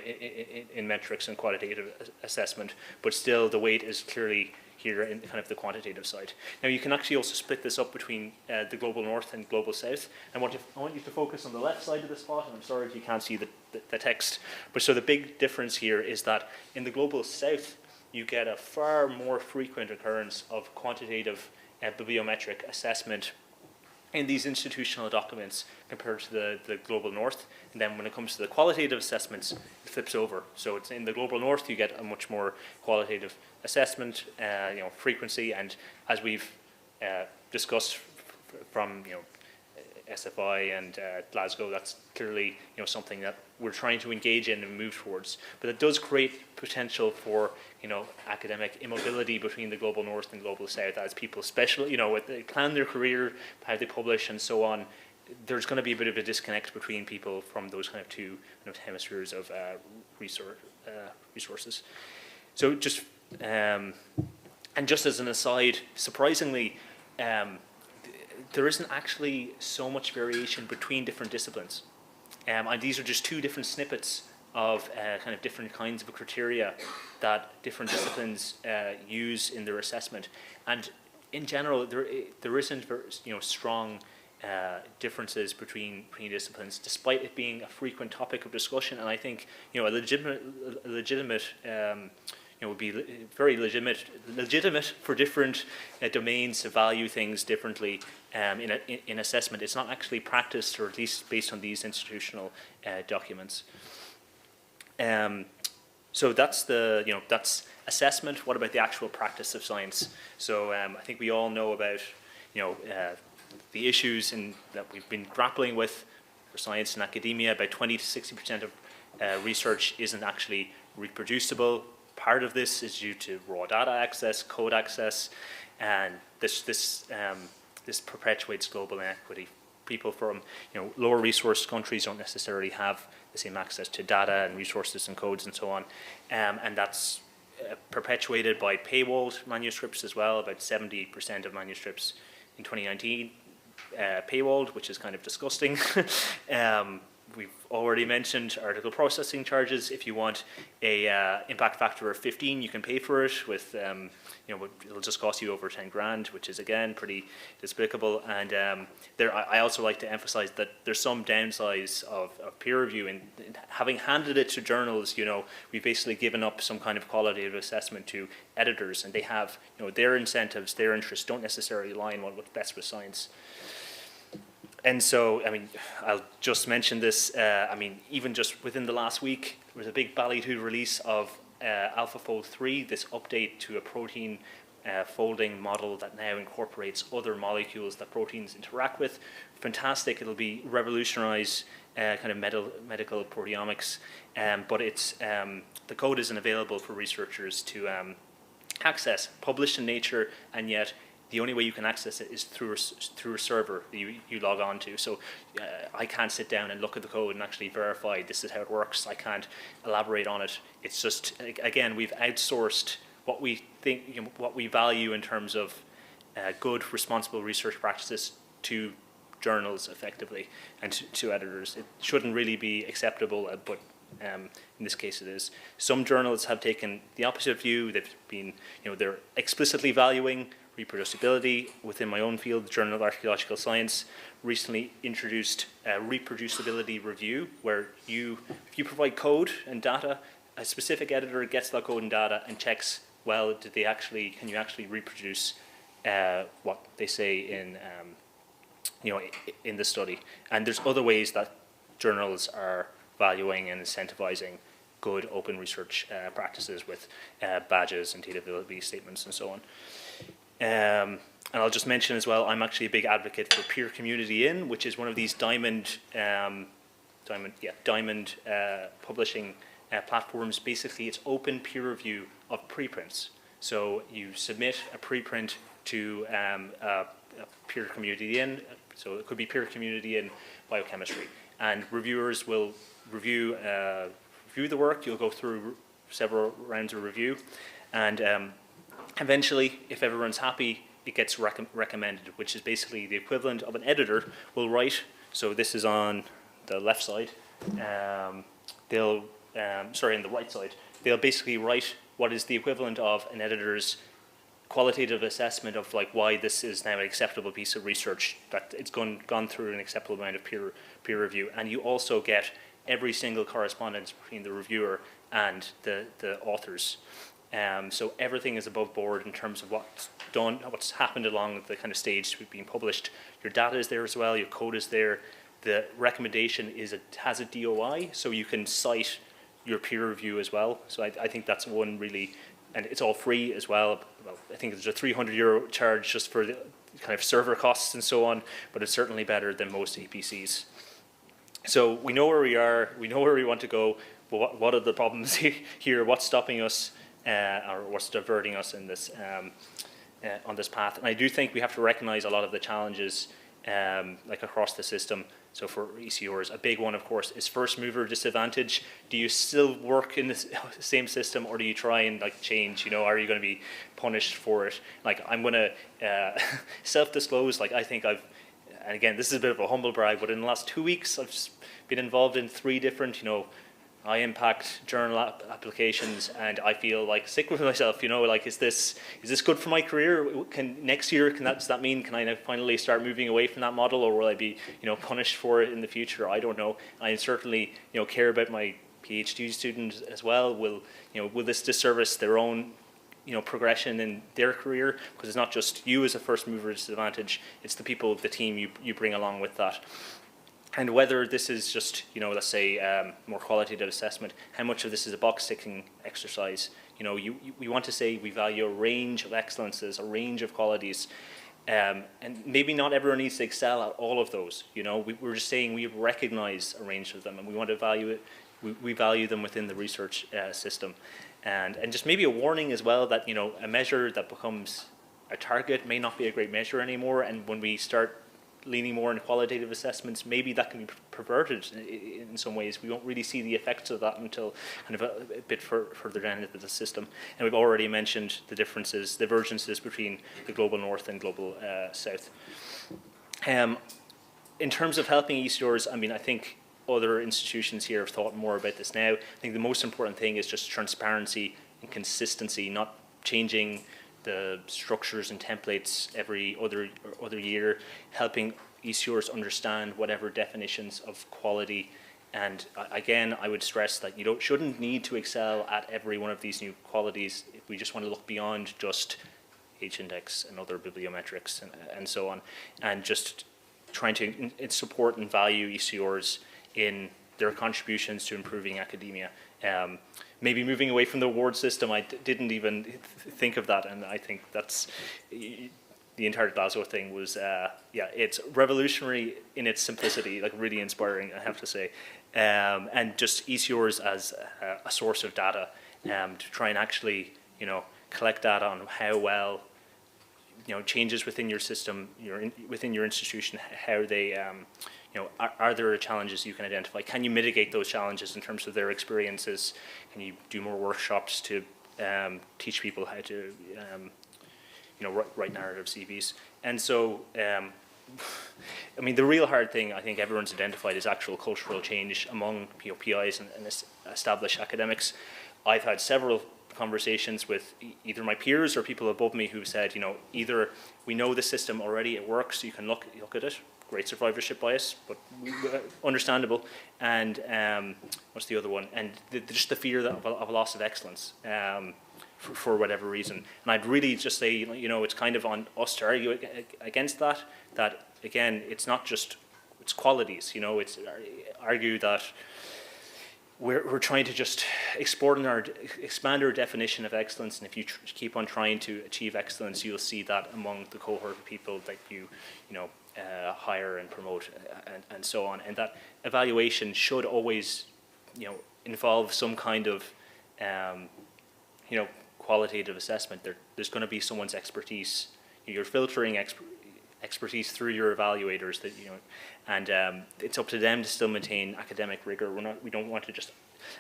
in metrics and qualitative assessment, but still the weight is clearly here in kind of the quantitative side. Now, you can actually also split this up between the global north and global south. I want you to focus on the left side of the spot, and I'm sorry if you can't see the text. But so the big difference here is that in the global south, you get a far more frequent occurrence of quantitative bibliometric assessment in these institutional documents compared to the global north. And then when it comes to the qualitative assessments, it flips over. So it's in the global north, you get a much more qualitative assessment, frequency, and as we've discussed from SFI and Glasgow, that's clearly something that we're trying to engage in and move towards. But it does create potential for academic immobility between the global north and global south as people they plan their career, how they publish, and so on. There's going to be a bit of a disconnect between people from those kind of two hemispheres of resources. So just and just as an aside, surprisingly, there isn't actually so much variation between different disciplines. And these are just two different snippets of kind of different kinds of criteria that different disciplines use in their assessment. And in general, there isn't strong differences between disciplines, despite it being a frequent topic of discussion. And I think a legitimate would be very legitimate for different domains to value things differently in assessment. It's not actually practiced, or at least based on these institutional documents. So that's that's assessment. What about the actual practice of science? So I think we all know about the issues that we've been grappling with for science and academia. About 20 to 60% of research isn't actually reproducible. Part of this is due to raw data access, code access, and this perpetuates global inequity. People from lower resource countries don't necessarily have the same access to data and resources and codes and so on, and that's perpetuated by paywalled manuscripts as well. About 70% of manuscripts in 2019 paywalled, which is kind of disgusting. We've already mentioned article processing charges. If you want a impact factor of 15, you can pay for it with, it'll just cost you over 10 grand, which is again pretty despicable. And I also like to emphasize that there's some downsides of peer review, and having handed it to journals, we've basically given up some kind of qualitative assessment to editors, and they have, their incentives, their interests don't necessarily align with what's best with science. And so, I'll just mention this, even just within the last week, there was a big Ballyhoo release of AlphaFold 3, this update to a protein folding model that now incorporates other molecules that proteins interact with. Fantastic. It'll be revolutionize kind of medical proteomics, but it's the code isn't available for researchers to access, published in Nature, and yet the only way you can access it is through a server that you log on to. So I can't sit down and look at the code and actually verify this is how it works. I can't elaborate on it. It's just, again, we've outsourced what we think, what we value in terms of good, responsible research practices to journals effectively and to editors. It shouldn't really be acceptable, but in this case it is. Some journals have taken the opposite view. They've been, they're explicitly valuing reproducibility. Within my own field, the Journal of Archaeological Science recently introduced a reproducibility review, where if you provide code and data, a specific editor gets that code and data and checks, well, can you actually reproduce what they say in in the study? And there's other ways that journals are valuing and incentivizing good open research practices with badges and data statements and so on. And I'll just mention as well, I'm actually a big advocate for peer community in, which is one of these diamond publishing platforms. Basically, it's open peer review of preprints. So you submit a preprint to a peer community in, so it could be peer community in biochemistry, and reviewers will review the work. You'll go through several rounds of review, and eventually, if everyone's happy, it gets recommended, which is basically the equivalent of an editor will write. So this is on the left side. On the right side. They'll basically write what is the equivalent of an editor's qualitative assessment of why this is now an acceptable piece of research, that it's gone through an acceptable amount of peer review. And you also get every single correspondence between the reviewer and the authors. So everything is above board in terms of what's happened along the kind of stage to being published. Your data is there as well, your code is there. The recommendation has a DOI, so you can cite your peer review as well. So I think that's one really, and it's all free as well. I think there's a €300 charge just for the kind of server costs and so on, but it's certainly better than most APCs. So we know where we are, we know where we want to go, but what are the problems here? What's stopping us? Or what's diverting us in this on this path? And I do think we have to recognize a lot of the challenges across the system. So for ECORs, a big one, of course, is first mover disadvantage. Do you still work in the same system, or do you try and change? Are you going to be punished for it? I'm going to self-disclose. I think and again, this is a bit of a humble brag, but in the last 2 weeks, I've been involved in 3 different, high impact journal applications, and I feel sick with myself. Is this good for my career? Does that mean can I now finally start moving away from that model, or will I be punished for it in the future? I don't know. I certainly care about my PhD students as well. Will this disservice their own progression in their career? Because it's not just you as a first mover disadvantage; it's the people, the team you bring along with that. And whether this is just, let's say, more qualitative assessment, how much of this is a box-ticking exercise? We want to say we value a range of excellences, a range of qualities, and maybe not everyone needs to excel at all of those. We're just saying we recognize a range of them, and we want to value it. We value them within the research system, and just maybe a warning as well that a measure that becomes a target may not be a great measure anymore, and when we start leaning more into qualitative assessments, maybe that can be perverted in some ways. We won't really see the effects of that until kind of a bit further down into the system. And we've already mentioned the divergences between the global north and global south. In terms of helping ECRs, I think other institutions here have thought more about this now. I think the most important thing is just transparency and consistency, not changing the structures and templates every other year, helping ECRs understand whatever definitions of quality. And again, I would stress that you shouldn't need to excel at every one of these new qualities. We just want to look beyond just H-index and other bibliometrics and so on, and just trying to support and value ECRs in their contributions to improving academia. Maybe moving away from the award system, I didn't even think of that, and I think that's the entire Glasgow thing was, it's revolutionary in its simplicity, like really inspiring, I have to say, and just ECRs as a source of data to try and actually, collect data on how well, changes within your system, within your institution, how they, are there challenges you can identify? Can you mitigate those challenges in terms of their experiences? Can you do more workshops to teach people how to, write narrative CVs? And so, I mean, the real hard thing I think everyone's identified is actual cultural change among PIs and established academics. I've had several conversations with either my peers or people above me who said, either we know the system already, it works, you can look at it, great survivorship bias, but understandable, and what's the other one? And just the fear of a loss of excellence for whatever reason. And I'd really just say, it's kind of on us to argue against that again, it's not just, it's qualities, it's argue that we're trying to just expand our definition of excellence, and if you keep on trying to achieve excellence, you'll see that among the cohort of people that you hire and promote and so on, and that evaluation should always involve some kind of qualitative assessment. There's going to be someone's expertise. You're filtering expertise through your evaluators that and it's up to them to still maintain academic rigor. We don't want to just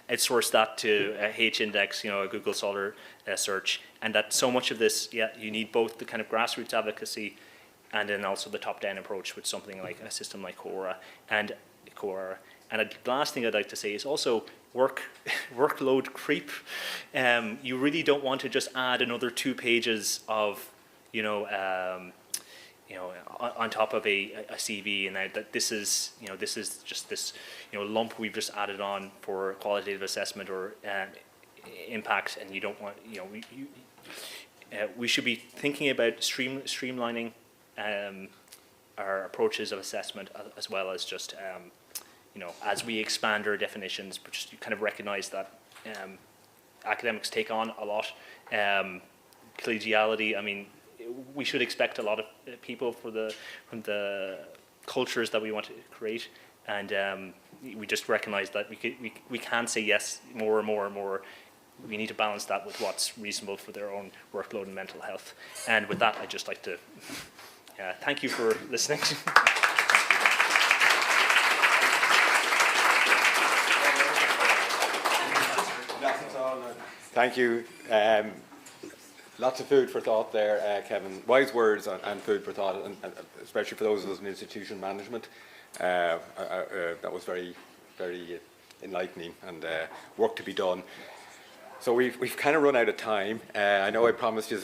outsource that to a H-index, a Google Scholar search, and that so much of this, you need both the kind of grassroots advocacy and then also the top-down approach with something like a system like Quora. And the last thing I'd like to say is also workload creep. You really don't want to just add another 2 pages of on top of a CV, and that this is just this lump we've just added on for qualitative assessment or impact, and you don't want we should be thinking about streamlining our approaches of assessment, as well as just as we expand our definitions, but just you kind of recognize that academics take on a lot. Collegiality, I mean, we should expect a lot of people from the cultures that we want to create, and we just recognize that we can't say yes more and more and more. We need to balance that with what's reasonable for their own workload and mental health. And with that, I'd just like to thank you for listening. Thank you. Lots of food for thought there, Kevin. Wise words and food for thought, and especially for those of us in institution management. That was very, very enlightening, and work to be done. So we've kind of run out of time. I know I promised you.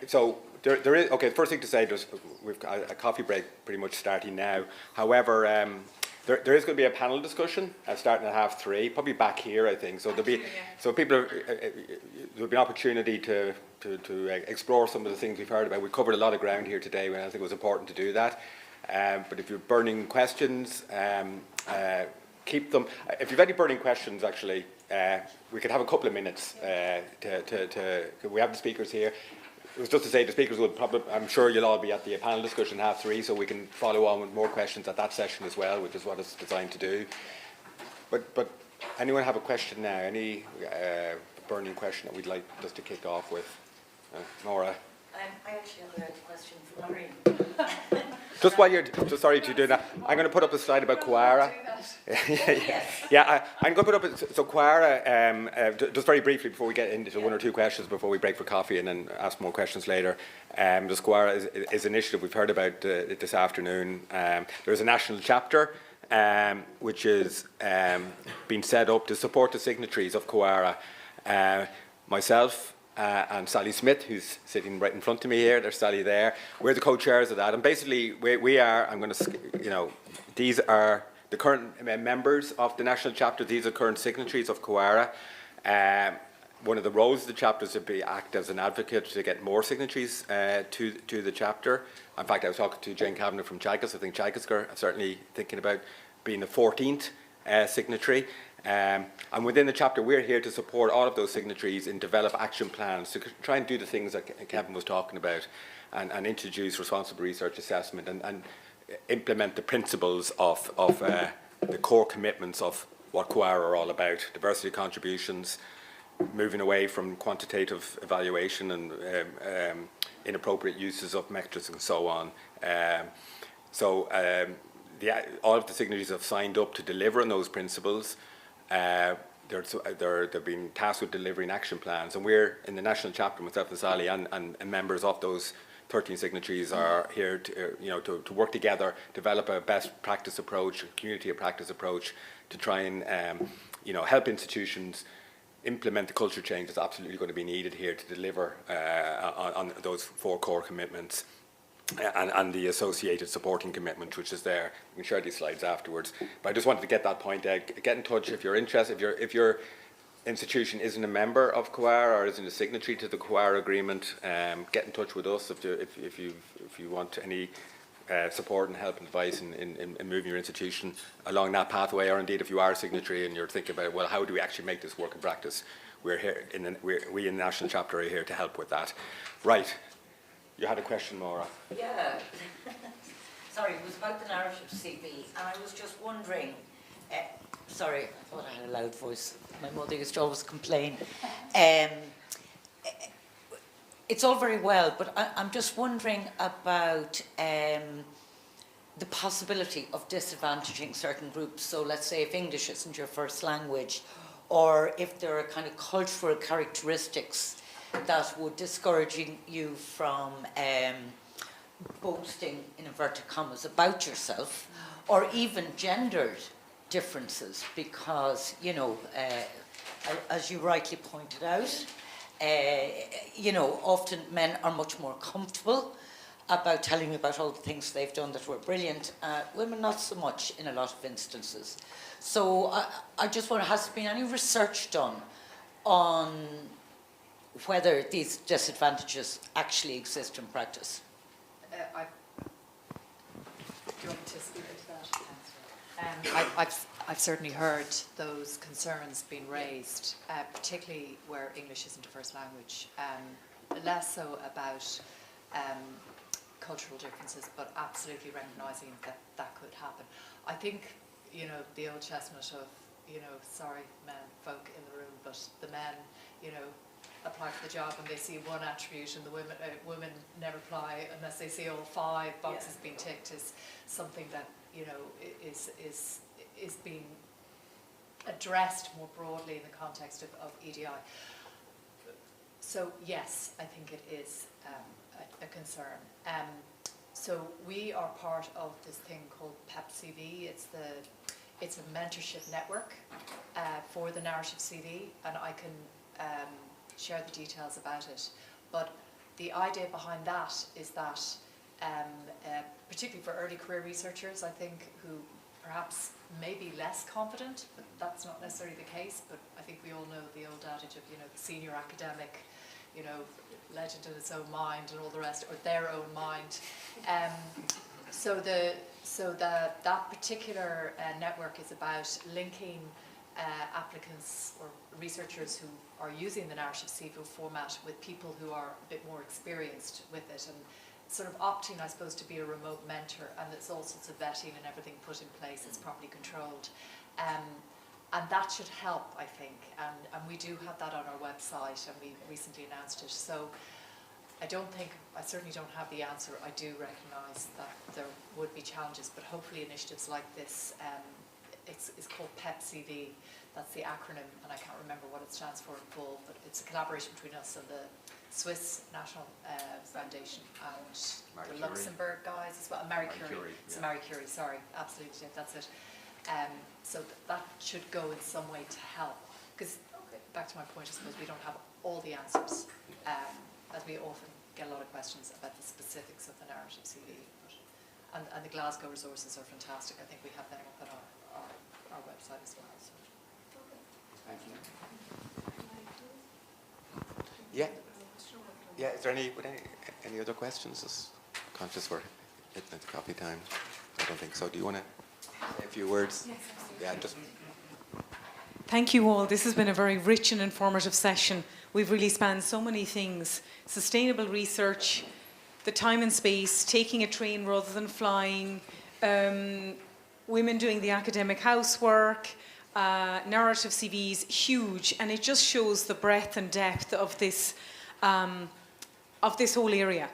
So there is, okay, the first thing to say is we've got a coffee break pretty much starting now. However, there is going to be a panel discussion starting at 3:30, probably back here, I think. So there'll be there'll be an opportunity to explore some of the things we've heard about. We covered a lot of ground here today, and I think it was important to do that. But if you're burning questions, keep them. If you've any burning questions, actually, we could have a couple of minutes we have the speakers here. It was just to say the speakers would probably, I'm sure you'll all be at the panel discussion 3:30, so we can follow on with more questions at that session as well, which is what it's designed to do. But anyone have a question now? Any burning question that we'd like just to kick off with? Maura? I actually have a question for Marion. Just while you're, sorry to do that, I'm going to put up a slide about Quora. I'm going to put up, so Quora, just very briefly before we get into 1 or 2 questions before we break for coffee and then ask more questions later. Just Quora is an initiative we've heard about it this afternoon. There's a national chapter which is being set up to support the signatories of Quora. Myself, and Sally Smith, who's sitting right in front of me here, there's Sally there. We're the co-chairs of that, and basically we are, I'm going to, these are the current members of the national chapter. These are current signatories of Quora. One of the roles of the chapter is to act as an advocate to get more signatories to the chapter. In fact, I was talking to Jane Kavanagh from Chicas. I think Chicas are certainly thinking about being the 14th signatory. And within the chapter, we're here to support all of those signatories in develop action plans to try and do the things that Kevin was talking about, and introduce responsible research assessment and implement the principles of the core commitments of what QAR are all about: diversity contributions, moving away from quantitative evaluation and inappropriate uses of metrics and so on. All of the signatories have signed up to deliver on those principles. They've been tasked with delivering action plans, and we're in the national chapter, myself and Sally, and members of those 13 signatories are here to work together, develop a best practice approach, a community of practice approach, to try and help institutions implement the culture change that's absolutely going to be needed here to deliver on those 4 core commitments. And the associated supporting commitment, which is there. We can share these slides afterwards. But I just wanted to get that point out. Get in touch if you're interested. If your institution isn't a member of QAR or isn't a signatory to the QAR agreement, get in touch with us if you want any support and help and advice in moving your institution along that pathway, or indeed if you are a signatory and you're thinking about, well, how do we actually make this work in practice? We're here we in the national chapter are here to help with that. Right. You had a question, Maura. Yeah. Sorry, it was about the narrative CV, and I was just wondering, sorry, I thought I had a loud voice. My mother used to always complain. It's all very well, but I'm just wondering about the possibility of disadvantaging certain groups. So let's say if English isn't your first language, or if there are kind of cultural characteristics that would discourage you from boasting, in inverted commas, about yourself, or even gendered differences, because, as you rightly pointed out, often men are much more comfortable about telling me about all the things they've done that were brilliant. Women not so much in a lot of instances. So I just wonder, has there been any research done on whether these disadvantages actually exist in practice? Do you want me to speak into that? I've certainly heard those concerns being raised, particularly where English isn't a first language. Less so about cultural differences, but absolutely recognising that that could happen. I think, the old chestnut of, sorry, men, folk in the room, but the men, apply for the job and they see one attribute, and the women never apply unless they see all 5 boxes being ticked, is something that is being addressed more broadly in the context of EDI. So yes, I think it is a concern. So we are part of this thing called PEP-CV. It's a mentorship network for the narrative CV, and I can share the details about it. But the idea behind that is that, particularly for early career researchers, I think, who perhaps may be less confident, but that's not necessarily the case. But I think we all know the old adage of, the senior academic, legend in its own mind and all the rest, or their own mind. So that particular network is about linking applicants or researchers who are using the narrative CV format with people who are a bit more experienced with it, and sort of opting, I suppose, to be a remote mentor, and there's all sorts of vetting and everything put in place. It's properly controlled. And that should help, I think, and we do have that on our website, and we recently announced it. So I certainly don't have the answer. I do recognise that there would be challenges, but hopefully initiatives like this, it's called PEP-CV, that's the acronym, and I can't remember what it stands for in full, but it's a collaboration between us and the Swiss National Foundation and the Luxembourg guys as well, Marie Curie. It's Marie Curie, sorry, absolutely, that's it. So that should go in some way to help, because back to my point, I suppose we don't have all the answers, as we often get a lot of questions about the specifics of the narrative CV. And the Glasgow resources are fantastic. I think we have them up on our website as well. So. Thank you. Yeah. Is there any other questions? Just conscious we're hitting at coffee time. I don't think so. Do you want to say a few words? Yes, yeah, just Thank you all. This has been a very rich and informative session. We've really spanned so many things. Sustainable research, the time and space, taking a train rather than flying, women doing the academic housework, narrative CVs, huge. And it just shows the breadth and depth of this whole area.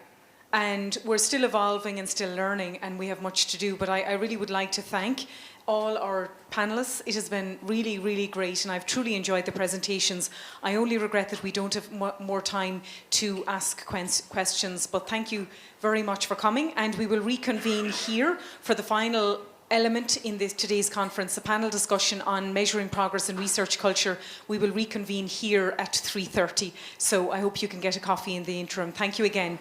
And we're still evolving and still learning, and we have much to do. But I really would like to thank all our panellists. It has been really, really great, and I've truly enjoyed the presentations. I only regret that we don't have more time to ask questions, but thank you very much for coming, and we will reconvene here for the final element in today's conference, a panel discussion on measuring progress in research culture. We will reconvene here at 3:30. So I hope you can get a coffee in the interim. Thank you again.